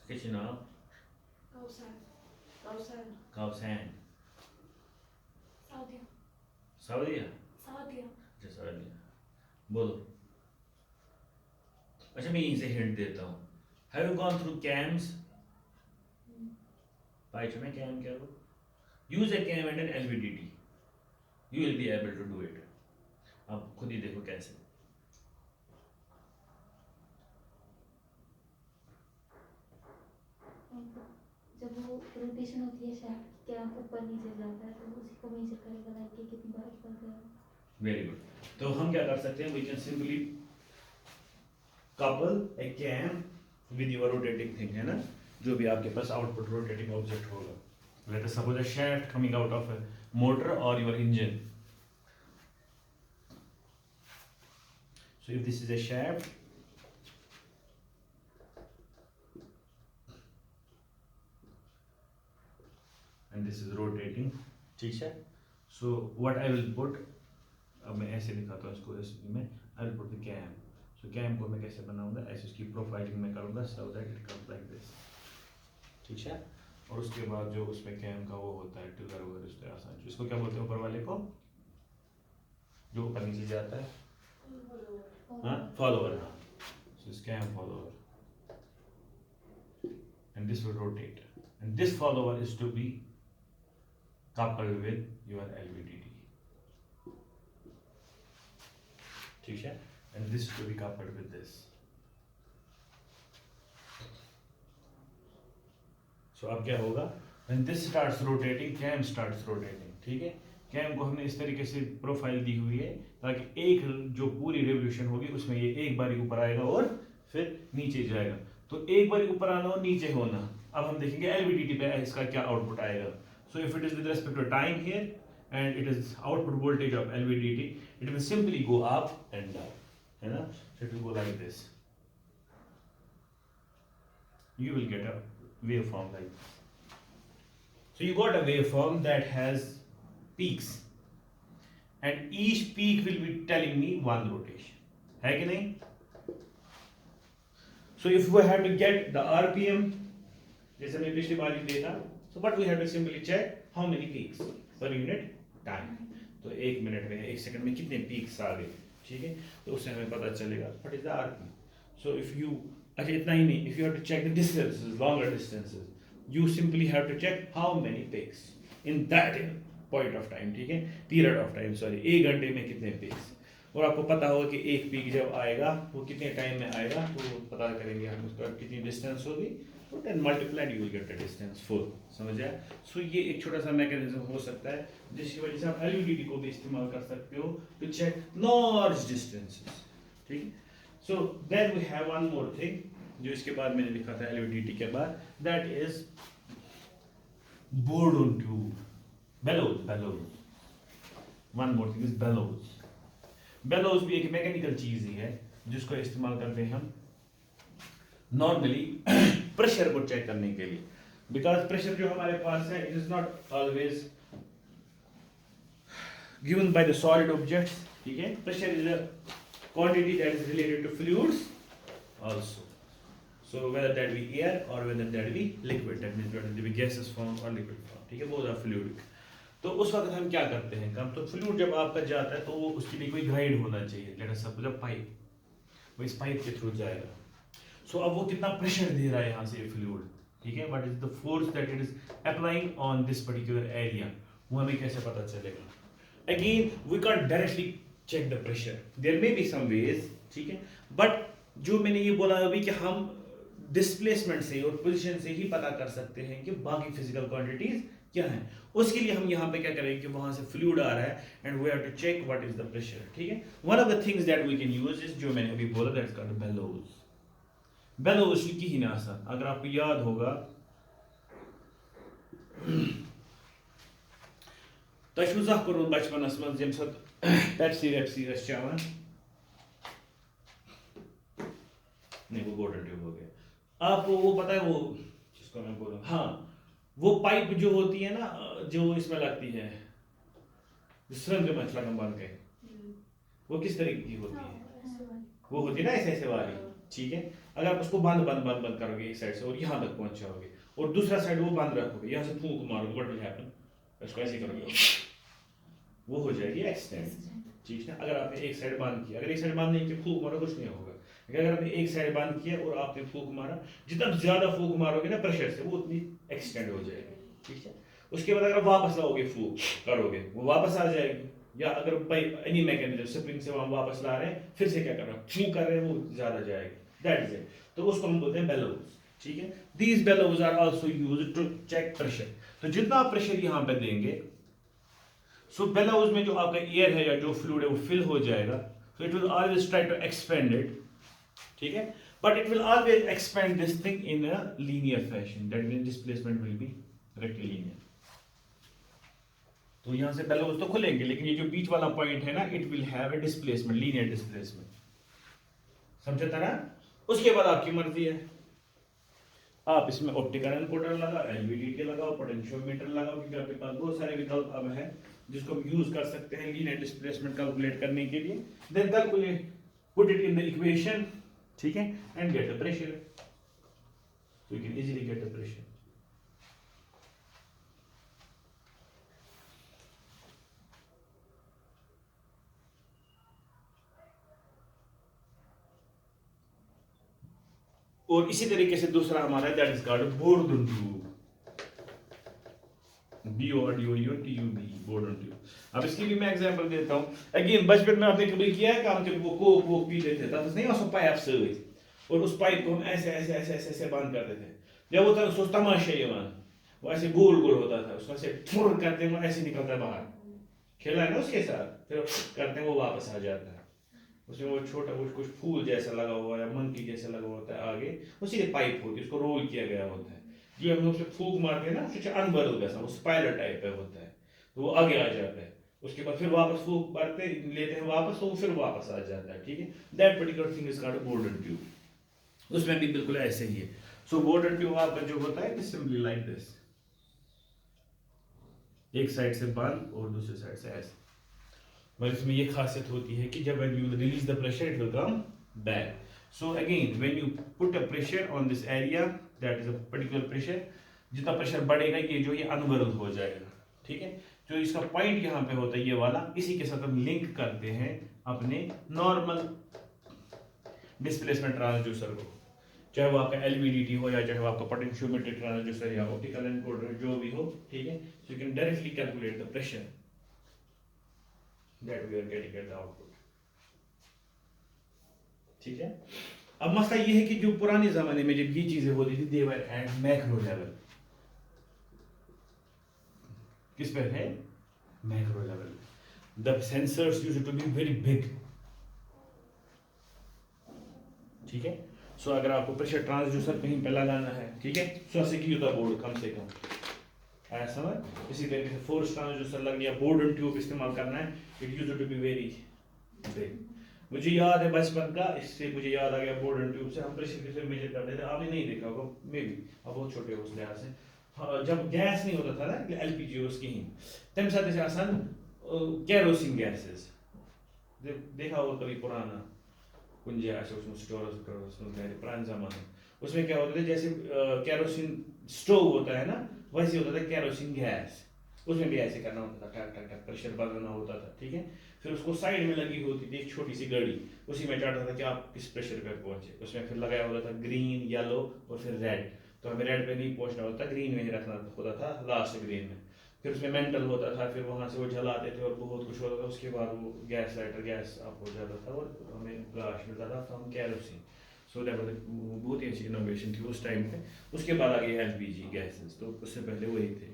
किस नाम? Kausan. Kausan. Saudia. सऊदीया. Saudia. अच्छा सऊदीया. बोलो. अच्छा मैं यहीं से हिंट देता हूँ. Have you gone through cams? पाइच में cam क्या हो? Use a cam and an LVDT. You will be able to do it. अब खुद ही देखो कैसे. रोटेशन होती है शाफ्ट की, क्या ऊपर नीचे जाता है, तो उसी को मेजर करेगा लाइक कि कितनी बार ऊपर गया। Very good. तो हम क्या कर सकते हैं, we can simply couple a cam with your rotating thing, है ना, जो भी आपके पास आउटपुट रोटेटिंग ऑब्जेक्ट होगा। Let us suppose a shaft coming out of a motor or your engine. So if this is a shaft, and this is rotating, ठीक है। So what I will put, अब मैं ऐसे दिखाता हूँ इसको, इसमें I will put the cam. So cam को मैं कैसे बनाऊंगा, ऐसे उसकी प्रोफाइलिंग में करूँगा so that it comes like this, ठीक है। और उसके बाद जो उसमें कैम का वो होता है ट्रिगर वगैरह, उस तरह आसान, इसको क्या बोलते हैं ऊपर वाले को, जो ऊपर नीचे जाता है, हाँ, फॉलोअर, हाँ। So this cam follower, and this will rotate, and this follower is to be coupled with your LVDT, ठीक है, and this is to be coupled with this. So अब क्या होगा, when this starts rotating, cam starts rotating, ठीक है। कैम को हमने इस तरीके से प्रोफाइल दी हुई है ताकि एक जो पूरी रेवोल्यूशन होगी उसमें ये एक बारी ऊपर आएगा और फिर नीचे जाएगा। तो एक बारी ऊपर आना और नीचे होना, अब हम देखेंगे एलवीडीटी पे इसका क्या आउटपुट आएगा। So if it is with respect to time here and it is output voltage of LVDT, it will simply go up and down, है ना। So it will go like this, you will get a waveform like this. So you got a waveform that has peaks, and each peak will be telling me one rotation, है कि नहीं। So if we have to get the RPM, जैसे मैं पिछली बार ही देखा, so what we have to simply check how many peaks per unit time. तो एक मिनट में, एक सेकंड में कितने peaks आ गए, ठीक है, तो उससे हमें पता चलेगा what is the RPM. So if you, अच्छा इतना ही नहीं, if you have to check the distances, longer distances, you simply have to check how many peaks in that point of time, ठीक है, period of time, sorry, एक घंटे में कितने peaks, और आपको पता होगा कि एक peak जब आएगा वो कितने टाइम में आएगा, तो पता करेंगे हम उसका कितनी डिस्टेंस होगी, तो 10 multiplied you will get the distance full, समझ आया। सो ये एक छोटा सा मैकेनिज्म हो सकता है जिसकी वजह से आप एलवीडीटी को भी इस्तेमाल कर सकते हो टू चेक लार्ज डिस्टेंसेस, ठीक। So then we have one more thing जो इसके बाद मैंने लिखा था एलवीडीटी के बाद, that is Bourdon tube, bellows. One more thing is bellows. Bellows भी एक मैकेनिकल चीज ही है जिसको इस्तेमाल करते हैं हम नॉर्मली प्रेशर को चेक करने के लिए, बिकॉज प्रेशर जो हमारे पास है it is not always given by the solid objects, ठीक है। Pressure is a quantity that is related to fluids also, so whether that be air or whether that be liquid, that means whether that be gaseous form or liquid form, ठीक है, both are fluidic। तो उस वक्त हम क्या करते हैं काम, तो फ्लूइड जब आपका जाता है तो वो उसके लिए कोई गाइड होना चाहिए, लेट अस सपोज अ पाइप, वो इस पाइप के थ्रू जाएगा। सो अब वो कितना प्रेशर दे रहा है यहाँ से फ्लूइड, ठीक है, what is the force that it is applying on this particular area, वो हमें कैसे पता चलेगा। Again we can't directly check the pressure, there may be some ways, ठीक है, बट जो मैंने ये बोला अभी कि हम डिस्प्लेसमेंट से और पोजीशन से ही पता कर सकते हैं कि बाकी फिजिकल क्वांटिटीज क्या हैं। उसके लिए हम यहाँ पे क्या करेंगे कि वहां से फ्लूइड आ रहा है and we have to check what is the pressure, ठीक है। One of the things that we can use is, जो मैंने अभी बोला, दैट्स कॉल्ड बेलोज। बेलोज लिखी ही ना आसान, अगर आपको याद होगा तो शुजाह करूँ बचपनस मज जम सत पेप्सी चवान, नहीं वो गोल्डन ट्यूब हो गया। आपको वो पता है वो जिसको मैं बोल रहा हूँ, हाँ, वो पाइप जो होती है ना, जो इसमें लगती है, सुरंग मछला कम बन गए, वो किस तरीके की होती है, वो होती है ना ऐसे ऐसे वाली, ठीक है। अगर आप उसको बंद बंद बंद बंद करोगे एक साइड से और यहाँ तक पहुंचाओगे और दूसरा साइड वो बंद रखोगे, यहाँ से फूंक मारोगे, व्हाट विल हैपन, उसको ऐसे करोगे वो हो जाएगी एक्सटेंड, ठीक है। अगर आपने एक साइड बंद किया, अगर एक साइड बंद नहीं किया फूंक मारो कुछ नहीं होगा। अगर आपने एक साइड बंद किया और आपने फूंक मारा, जितना ज्यादा फूंक मारोगे ना प्रेशर से वो उतनी एक्सटेंड हो जाएगी, ठीक है। उसके बाद अगर वापस लाओगे फूंक करोगे वो वापस आ जाएगी, या अगर बाई एनी मैकेनिज्म स्प्रिंग से वहां वापस ला रहे हैं फिर से क्या कर रहे हैं फूंक कर रहे हैं वो ज्यादा जाएगी, दैट इज इट। तो उसको हम बोलते हैं बेलोज, ठीक है। These bellows are also used to check pressure. तो जितना आप प्रेशर यहां पे देंगे, सो बेलोज में जो आपका एयर है या जो फ्लूइड है वो फिल हो जाएगा, so it will always try to expand it, ठीक है, but it will always expand this thing in a linear fashion, that means displacement will be rectilinear. तो यहां से बेलोज तो खुलेंगे, लेकिन ये जो बीच वाला पॉइंट है ना, it will have a displacement, linear displacement. समझे ना? उसके बाद आपकी मर्जी है, आप इसमें ऑप्टिकल एनकोडर लगाओ, एलवीडीटी लगाओ, पोटेंशियोमीटर लगाओ, क्योंकि आपके पास बहुत सारे विकल्प अब हैं जिसको हम यूज कर सकते हैं लीनियर डिस्प्लेसमेंट कैलकुलेट करने के लिए। Then calculate, put it in the equation, ठीक है, and get the pressure, so you can easily get the pressure. और इसी तरीके से दूसरा हमारा है, that is called Bourdon tube, BORDON Bourdon tube. अब इसकी भी मैं एग्जांपल देता हूं। अगेन बचपन में आपने कभी किया है काम, जब वो कोक वोक पीते थे तब नहीं उसको पाइप से, और उस पाइप को हम ऐसे ऐसे ऐसे ऐसे ऐसे बंद करते थे, जब वो था तमाशा ये वो ऐसे गोल गोल होता था, उसको ऐसे ठुर करते हैं वो ऐसे निकलता है बाहर, खेला है ना उसके साथ, फिर करते हैं वो वापस आ जाता है, उसमें वो छोटा कुछ फूल जैसा लगा हुआ है, मंकी जैसा लगा होता है आगे, वो सीधे पाइप होती है, उसको रोल किया गया होता है, जो हम उसमें फूक मारते हैं ना, कुछ अनबरल जैसा वो स्पाइरल टाइप पे होता है, तो वो आगे आ जाता है, उसके बाद फिर वापस फूक मारते लेते हैं वापस, तो वो फिर वापस आ जाता है, ठीक है। That particular thing is called Bourdon tube. उसमें भी बिल्कुल ऐसे ही है। सो बोर्डन ट्यूब आपका जो होता है सिंपली लाइक दिस, एक साइड से बंद और दूसरी साइड से ऐसे, मगर इसमें ये खासियत होती है कि जब when you release the pressure it will come back. So again when you put a pressure on this area, that is a particular pressure, जितना प्रेशर बढ़ेगा ये जो ये अनबरल हो जाएगा, ठीक है। जो इसका पॉइंट यहाँ पे होता है ये वाला, इसी के साथ हम लिंक करते हैं अपने नॉर्मल डिस्प्लेसमेंट ट्रांसड्यूसर को, चाहे वो आपका एलवीडीटी हो या चाहे वो आपका पोटेंशियोमीटर ट्रांसड्यूसर या ऑप्टिकल एनकोडर जो भी हो, ठीक है। सो you can directly calculate the pressure that we are getting at the output, ठीक है। अब मसला ये है कि जो पुराने जमाने में जब ये चीजें होती थी, they were at macro level, किस पर है, macro level, the sensors used to be very big, ठीक है। सो अगर आपको प्रेशर ट्रांसड्यूसर कहीं पे लगाना है, ठीक है, सो सिक्योर द बोर्ड कम से कम आया समझ। इसी तरीके से फोर्स ट्रांसड्यूसर लगनी है, बोर्डन ट्यूब इस्तेमाल करना है, it used to be very big. मुझे याद है बचपन का, इससे मुझे याद आ गया बोर्डन ट्यूब से हम प्रेशर कैसे मेजर करते थे, आपने नहीं देखा होगा मे बी, आप बहुत छोटे हो उस लिहाज से। हाँ, जब गैस नहीं होता था ना एलपीजी उसकी ही, तम साथ ऐसे आसान केरोसिन गैसेस देखा होगा कभी पुराना कुंजे ऐसे उसमें स्टोर पुराने जमाने, उसमें क्या होता था जैसे केरोसिन स्टोव होता है ना, वैसे होता था केरोसिन गैस, उसमें भी ऐसे करना होता था, टक टक टक प्रेशर बनाना होता था, ठीक है। फिर उसको साइड में लगी होती थी एक छोटी सी घड़ी, उसी में चाहता था कि आप किस प्रेशर पे पहुंचे, उसमें फिर लगाया होता था ग्रीन, येलो और फिर रेड, तो हमें रेड पे नहीं पहुंचना होता, ग्रीन में ही रखना होता था, लास्ट ग्रीन में। फिर उसमें मेंटल होता था, फिर वहाँ से वो जलाते थे और बहुत कुछ होता था, उसके बाद वो गैस लाइटर गैस आप हो जाता था और हमें ब्लास्ट मिलता था from kerosene. So that was बहुत ही अच्छी इनोवेशन थी उस टाइम पे। उसके बाद आ गई एलपीजी गैसेस, तो उससे पहले वही थे।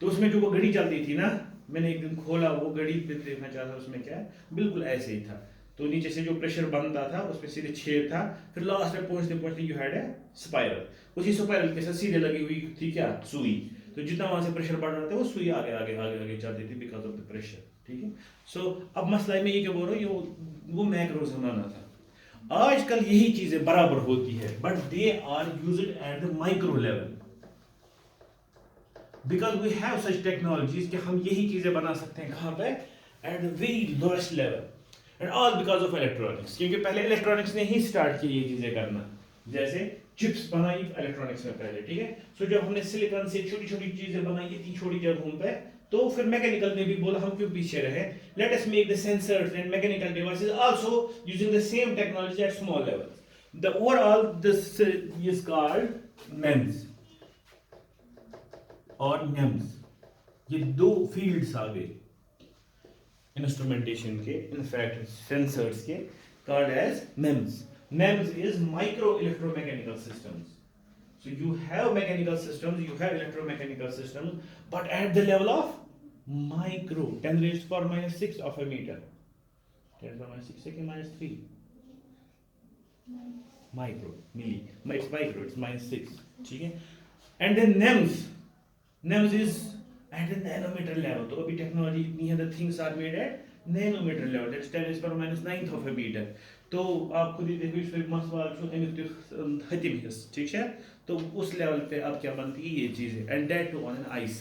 तो उसमें जो वो घड़ी चलती थी ना, मैंने एक दिन खोला वो घड़ी देखना चाहता, उसमें क्या है, बिल्कुल ऐसे ही था। तो नीचे से जो प्रेशर बनता था उसमें सीधे छेद था, फिर लास्ट में पहुंचते पहुंचते यू हैड ए स्पाइरल, उसी स्पाइरल के साथ सीधे लगी हुई थी क्या, सुई। तो जितना वहां से प्रेशर बढ़ रहा था वो सुई आगे आगे आगे आगे चलती थी बिकॉज ऑफ द प्रेशर, ठीक है। सो अब मसला में ये क्या बोल रहा हूँ, वो मैक्रो जमाना था। आजकल यही चीजें बराबर होती है, but they are used at the micro level, because we have such technologies कि हम यही चीजें बना सकते हैं कहां पे, at the very lowest level, and all because of electronics, क्योंकि पहले इलेक्ट्रॉनिक्स ने ही स्टार्ट की ये चीजें करना, जैसे चिप्स बनाई इलेक्ट्रॉनिक्स में पहले, ठीक है। सो जब हमने सिलिकॉन से छोटी छोटी चीजें बनाई इतनी छोटी जगहों पे, तो फिर मैकेनिकल ने भी बोला हम क्यों पीछे रहे, let us make the sensors and mechanical devices also using the same technology at small level. The overall this is called MEMS और NEMS, ये दो फील्ड्स आ गए इंस्ट्रूमेंटेशन के, इनफैक्ट सेंसर्स के, called as MEMS. MEMS is micro electromechanical systems. So you have mechanical systems, you have electromechanical systems, but at the level of micro, 10 raised to power minus 6 of a meter. 10 to the minus 6 second minus 3. Micro, milli. It's micro, it's minus 6. ठीक है? And then NEMS is at the nanometer level. तो अभी technology इतनी है, the things are made at nanometer level. That's 10 raised to power minus 9 of a meter. तो आप खुद ही देखो इसमें मसवाल जो अमिक हतिम हिस्स, ठीक है? तो उस लेवल पे अब क्या बनती है ये चीज़ें, and that too on an IC.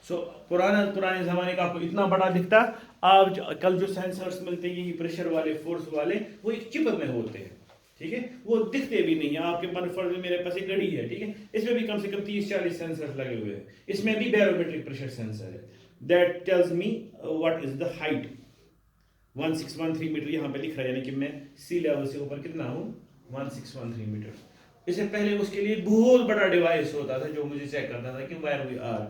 सो पुराने ज़माने का आपको इतना बड़ा दिखता, आज कल जो सेंसर्स मिलते हैं, ये प्रेशर वाले, फोर्स वाले, वो एक चिप में होते हैं, ठीक है? वो दिखते भी नहीं है। आपके मन फर्ज में मेरे पास एक घड़ी है, ठीक है? इसमें भी कम से कम 30-40 सेंसर्स लगे हुए हैं। इसमें भी बैरोमेट्रिक प्रेशर सेंसर है, that tells me what is the height. 1613 metre यहाँ पे लिख रहा है, यानी कि मैं सी लेवल से ऊपर कितना हूँ, 1613 मीटर। इससे पहले उसके लिए बहुत बड़ा डिवाइस होता था जो मुझे चेक करता था कि वेयर वी आर,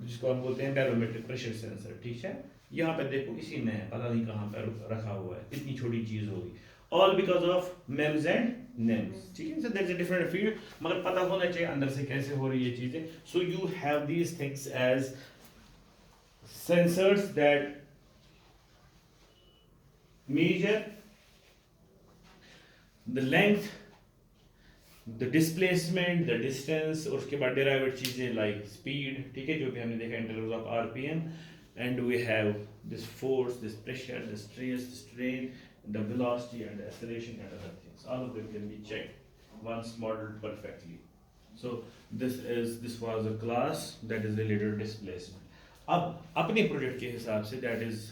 जिसको हम बोलते हैं बैरोमेट्रिक प्रेशर सेंसर, ठीक है? यहाँ पे देखो इसी में है, पता नहीं कहाँ पर रखा हुआ है, इतनी छोटी चीज होगी, all because of MEMS and NEMS, ठीक है? So that's a different field, मगर पता होना चाहिए अंदर से कैसे हो रही है चीजें। So you have these things as sensors that measure the length, the displacement, the distance, और उसके बाद derived चीजें like speed, ठीक है, जो भी हमने देखा in terms of RPM, and we have this force, this pressure, the stress, the strain, the velocity and the acceleration and other things. All of them can be checked once modeled perfectly. So this was a class that is related to displacement. अब अपने प्रोजेक्ट के हिसाब से that is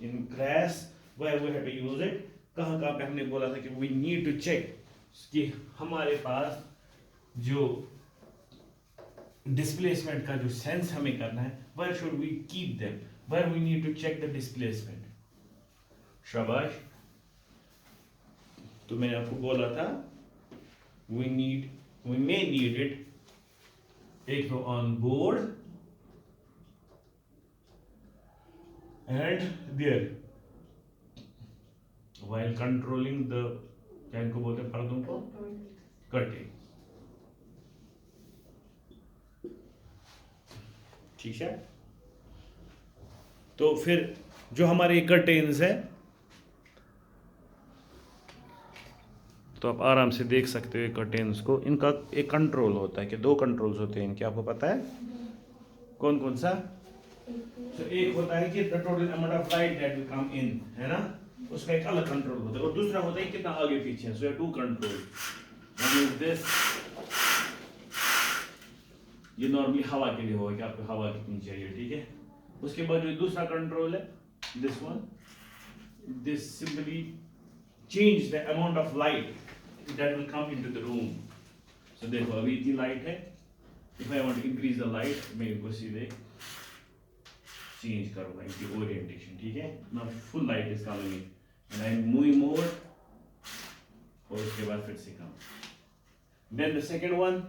in class where we have to use it, कहाँ पे हमने बोला था कि we need to check कि हमारे पास जो displacement का जो sense हमें करना है, where should we keep them, where we need to check the displacement. शाबाश। तो मैंने आपको बोला था we may need it एक तो on board and there while controlling the, क्या इनको बोलते हैं पर्दों को, कटिंग, ठीक है? तो फिर जो हमारे कर्टेन्स है, तो आप आराम से देख सकते हो कर्टेन्स को, इनका एक कंट्रोल होता है कि 2 कंट्रोल्स होते हैं इनके, आपको पता है कौन कौन सा? तो एक होता है कि the total amount of light that will come in, है ना, उसका एक अलग कंट्रोल होता है, और दूसरा होता है कितना आगे पीछे है। सो ये 2 कंट्रोल, वन इज दिस, ये नॉर्मली हवा के लिए होगा कि आपको हवा कितनी चाहिए, ठीक है? उसके बाद जो दूसरा कंट्रोल है, this one, this simply change the amount of light that will come into the room. So देखो अभी इतनी लाइट है, if I want to increase the light, मैं इसको सीधे चेंज करूंगा इनकी ओरिएंटेशन, ठीक है? Now full light is coming in and I am moving more, और उसके बाद फिर से कम। Then the second one,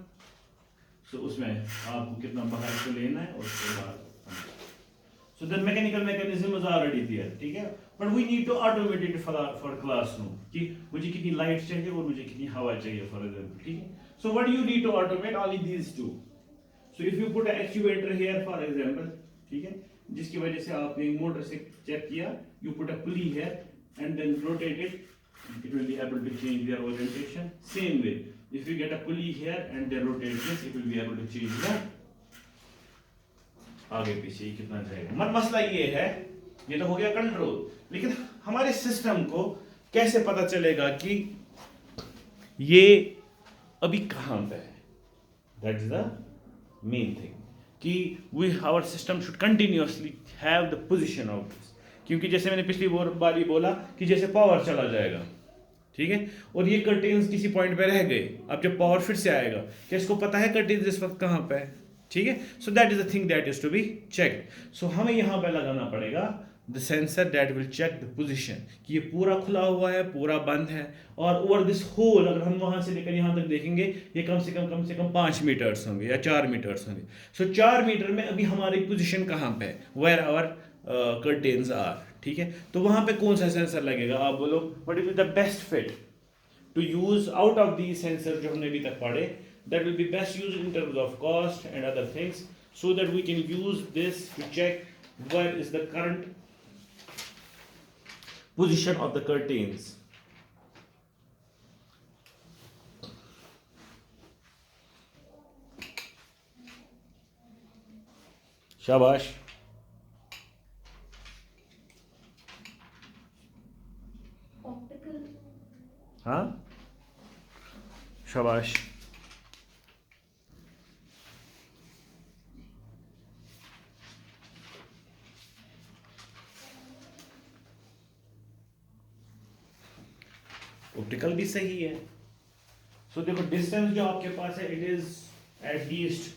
so उसमें आपको कितना बाहर से लेना है, और उसके बाद so the mechanical mechanism is already there, ठीक है? But we need to automate it for classroom, कि मुझे कितनी लाइट चाहिए और मुझे कितनी हवा चाहिए, फॉर एग्जांपल, ठीक है? So what you need to automate only these 2. So if you put a actuator here for example, ठीक है, जिसकी वजह से आपने मोटर से चेक किया, you put a pulley here and then rotate it, it will be able to change their orientation. Same way, if you get a pulley here and then rotate this, it will be able to change the आगे पीछे कितना जाएगा। मसला ये है, ये तो हो गया कंट्रोल, लेकिन हमारे सिस्टम को कैसे पता चलेगा कि ये अभी कहाँ पे है? That is the main thing, कि our system should continuously have the position of this. क्योंकि जैसे मैंने पिछली बार ही बोला कि जैसे पावर चला जाएगा, ठीक है, और ये कर्टेन्स किसी पॉइंट पे रह गए, अब जब पावर फिर से आएगा, क्या इसको पता है कर्टेन्स इस वक्त कहाँ पे है? ठीक है? So that is the thing that is to be checked. So हमें यहाँ पे लगाना पड़ेगा the sensor that will check the position, कि ये पूरा खुला हुआ है, पूरा बंद है, और ओवर दिस होल अगर हम वहाँ से लेकर यहाँ तक देखेंगे, ये कम से कम 5 मीटर्स होंगे या 4 मीटर्स होंगे। सो 4 मीटर में अभी हमारी पोजीशन कहाँ पे है, वेयर आवर कर्टेन्स आर, ठीक है? तो वहाँ पे कौन सा सेंसर लगेगा? आप बोलो what is the best fit to use out of the sensor जो हमने अभी तक पढ़े, that will be best used in terms of cost and other things, so that we can use this to check where is the current position of the curtains. Shabash. Optical हाँ, शाबाश. ऑप्टिकल भी सही है. सो देखो डिस्टेंस जो आपके पास है it is at least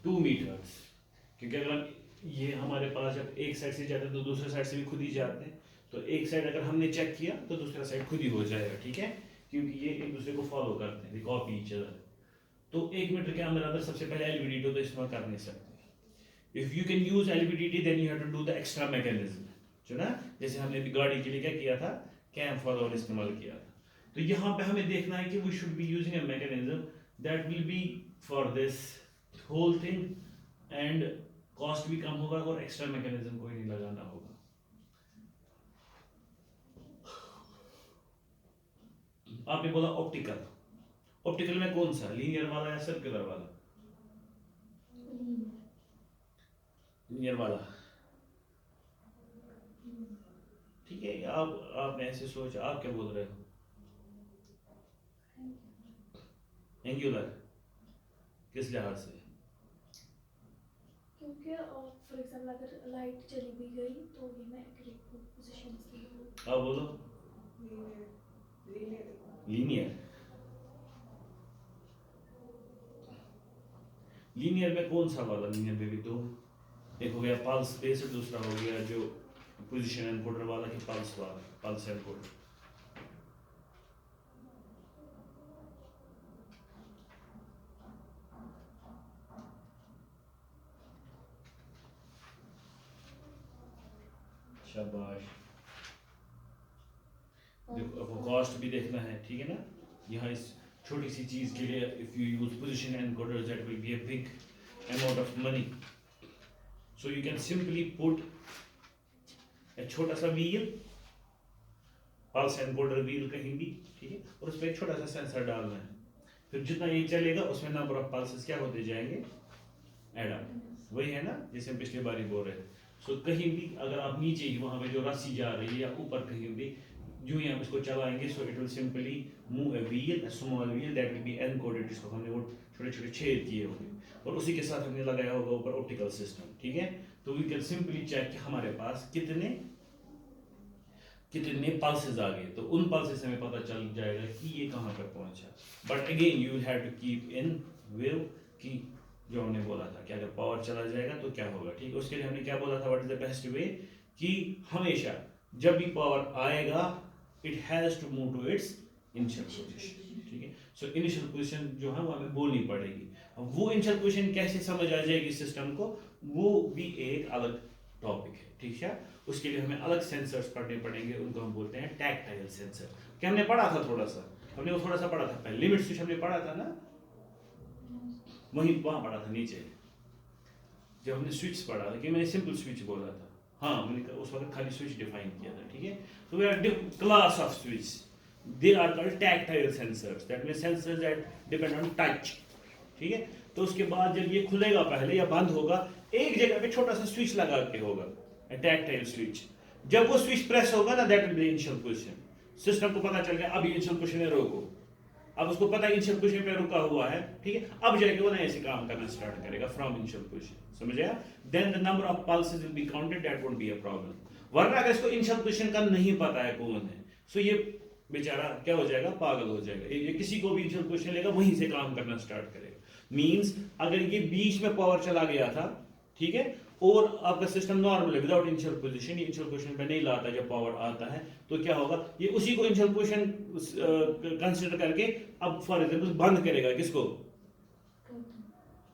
2 metres, क्योंकि अगर ये हमारे पास जब एक साइड से जाते हैं तो दूसरे साइड से भी खुद ही जाते हैं, तो एक साइड अगर हमने चेक किया तो दूसरा साइड खुद ही हो जाएगा. ठीक है, क्योंकि ये एक दूसरे को फॉलो करते हैं, कॉपी ईच अदर. तो 1 मीटर के अंदर अंदर सबसे पहले एलवीडीटी तो इस्तेमाल कर नहीं सकते. If you can use LVDT then you have to do the extra mechanism, जो ना जैसे हमने अभी गाड़ी के लिए क्या किया था, कैम फॉलोअर इस्तेमाल किया था. तो यहाँ पे हमें देखना है कि we should be using a mechanism that will be for this whole thing, and cost भी कम होगा और एक्स्ट्रा मैकेनिज्म कोई नहीं लगाना होगा. आपने बोला ऑप्टिकल. ऑप्टिकल में कौन सा, लीनियर वाला या सर्कुलर वाला? लीनियर वाला. ठीक है, आपने ऐसे सोचा, आप क्या बोल रहे हो? एंगुलर किस लिहाज से? क्योंकि फॉर एग्जांपल अगर लाइट चली भी गई तो ये मैं एक्यूरेट पोजीशन से आप बोलो. लीनियर. लीनियर में कौन सा वाला? लीनियर में भी तो एक हो गया पल्स बेस्ड, दूसरा हो गया जो पोजीशन एनकोडर वाला कि पल्स वाला, पल्स एनकोडर. शाबाश. देखो अब कॉस्ट भी देखना है, ठीक है ना. यहाँ इस छोटी सी चीज के लिए if you use position encoder that will be a big amount of money. So you can simply put एक छोटा सा व्हील, पल्स एनकोडर व्हील कहीं भी, ठीक है, और उस पर एक छोटा सा सेंसर डालना है. फिर जितना ये चलेगा उसमें नंबर ऑफ पल्सेस क्या होते जाएंगे, ऐड अप. वही है ना जैसे हम पिछली बार ही बोल रहे थे. सो कहीं भी अगर आप नीचे ही वहां पे जो रस्सी जा रही है या ऊपर कहीं भी जो ही आप इसको चलाएंगे, सो it will simply move a wheel, a small wheel that will B encoded, जिसको हमने वो छोटे छोटे छेद किए होंगे, और उसी के साथ हमने लगाया होगा ऊपर ऑप्टिकल सिस्टम. ठीक है, तो वी कैन सिंपली चेक कि हमारे पास कितने पल्सेस आ गए. तो उन पल्सेस से हमें पता चल जाएगा कि ये कहाँ पर पहुंचा. But again you have to keep in view कि जो हमने बोला था कि अगर पावर चला जाएगा तो क्या होगा. ठीक है, उसके लिए हमने क्या बोला था, what is the best way, कि हमेशा जब भी पावर आएगा it has to move to its initial position. ठीक है, सो इनिशियल पोजीशन जो है वो हमें बोलनी पड़ेगी. अब वो इनिशियल पोजीशन कैसे समझ आ जाएगी सिस्टम को, वो भी एक अलग टॉपिक है. ठीक है, उसके लिए हमें अलग सेंसर्स पढ़ने पड़ेंगे, उनको हम बोलते हैं टैक्टाइल सेंसर. क्या हमने पढ़ा था थोड़ा सा, हमने वो थोड़ा सा पढ़ा था पहले, लिमिट स्विच हमने पढ़ा था ना, वहीं वहां पढ़ा था नीचे जब हमने स्विच पढ़ा था, कि मैंने सिंपल स्विच बोला था. हाँ, मैंने उस वक्त खाली स्विच डिफाइन किया था. ठीक है, तो we are class of switch, they are called tactile sensors, that means sensors that depend on touch. ठीक है, तो उसके बाद जब ये खुलेगा पहले या बंद होगा, एक जगह पे छोटा सा स्विच लगा के होगा, टैक्टाइल स्विच. जब वो स्विच प्रेस होगा ना, that will B initial position. System को पता चल गया अब इनिशियल पोजीशन है, रोको. अब उसको पता है इनिशियल पोजीशन पे रुका हुआ है. ठीक है, अब जाके वो नए से काम करना स्टार्ट करेगा फ्रॉम इनिशियल पोजीशन. समझ आया? Then the number of pulses will be counted, that would be a problem. वरना अगर इसको इनिशियल पोजीशन का नहीं पता है कौन है, सो ये बेचारा क्या हो जाएगा, पागल हो जाएगा. ये किसी को भी इनिशियल पोजीशन लेगा वहीं से काम करना स्टार्ट करेगा. मींस अगर ये बीच में पावर चला गया था, ठीक है, और आपका सिस्टम नॉर्मल है विदाउट इनिशियल पोजीशन, ये इनिशियल पोजीशन पे नहीं लाता जब पावर आता है, तो क्या होगा, ये उसी को इनिशियल पोजीशन कंसीडर करके अब फॉर एग्जांपल बंद करेगा. किसको?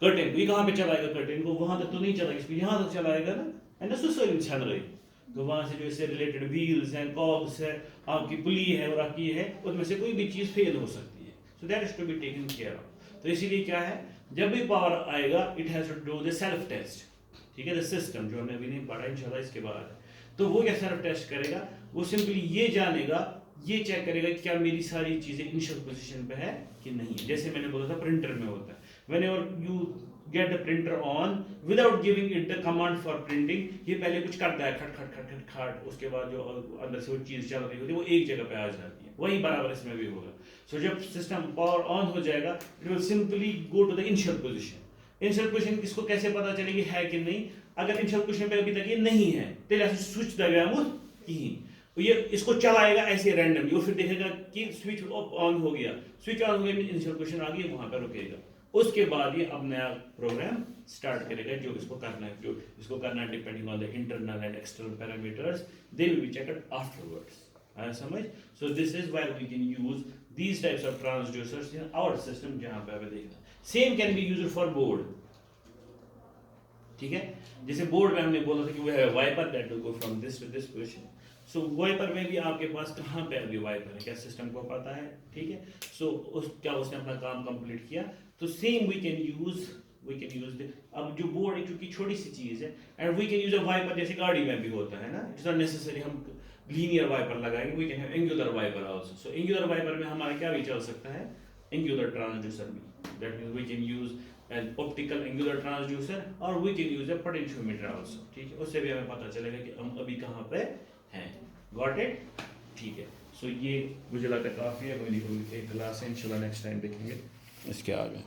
कर्टेन को. ये कहां पे चलाएगा कर्टेन को? वहां तक तो नहीं चलाएगा, इसको यहां तक चलाएगा ना, है ना. सुसर इंसान रही, तो वहां से जो इससे रिलेटेड व्हील्स हैं, कॉग्स है, आपकी पुली है और आपकी है, उसमें से कोई भी चीज फेल हो सकती है. So that is to be taken care of. तो इसीलिए क्या है, जब भी पावर आएगा it has to do the self test, ठीक है, द सिस्टम जो हमने अभी नहीं पढ़ा इंशाल्लाह इसके बाद। तो वो क्या सेल्फ टेस्ट करेगा, वो सिंपली ये जानेगा, ये चेक करेगा कि क्या मेरी सारी चीज़ें इनिशियल पोजीशन पे है कि नहीं है। जैसे मैंने बोला था प्रिंटर में होता है, whenever you get the printer on without giving it the command for printing, ये पहले कुछ करता है खट खट खट खट खट, उसके बाद जो अंदर से वो चीज़ चल रही होती है वो एक जगह पे आ जाती है। वही बराबर इसमें भी होगा। सो जब सिस्टम पावर ऑन हो जाएगा it will simply go to the initial position. Initial position इसको कैसे पता चलेगी है कि नहीं, अगर इनिशियल पोजीशन पे अभी तक ये नहीं है तो ऐसे स्विच दबाया कहीं, ये इसको चलाएगा ऐसे रैंडमली, और फिर देखेगा कि स्विच ऑन हो गया, स्विच ऑन हो गया इंशियल क्वेश्चन आ गई, वहां पर रुकेगा। उसके बाद ये अब नया प्रोग्राम स्टार्ट करेगा जो इसको करना है, जो इसको करना है depending on the internal and external parameters, they will be checked afterwards. आया समझ? So this is why we can use these types of transducers in our system जहां पे हमें देखना। Same can be used for board, ठीक है, जैसे बोर्ड में हमने बोला था कि वो है wiper that will go from this to this position. So wiper में भी आपके पास कहाँ पे अभी वाइपर है, क्या सिस्टम को पता है, ठीक है। सो उस क्या उसने अपना काम कंप्लीट किया, तो सेम वी कैन यूज अब जो बोर्ड है क्योंकि छोटी सी चीज है, and we can use a wiper, जैसे गाड़ी में भी होता है ना, इट्स नॉट नेसेसरी हम लीनियर वाइपर लगाएंगे, we can have angular wiper also. So angular wiper में हमारा क्या भी चल सकता है, एंगुलर ट्रांसड्यूसर भी, that means we can use an optical angular transducer और we can use a potentiometer also, ठीक है, उससे भी हमें पता चलेगा कि हम अभी कहाँ पे हैं। Got it? ठीक है। सो ये मुझे लगता है काफ़ी है, मेरी एक क्लास है, इंशाल्लाह नेक्स्ट टाइम देखेंगे इसके आगे।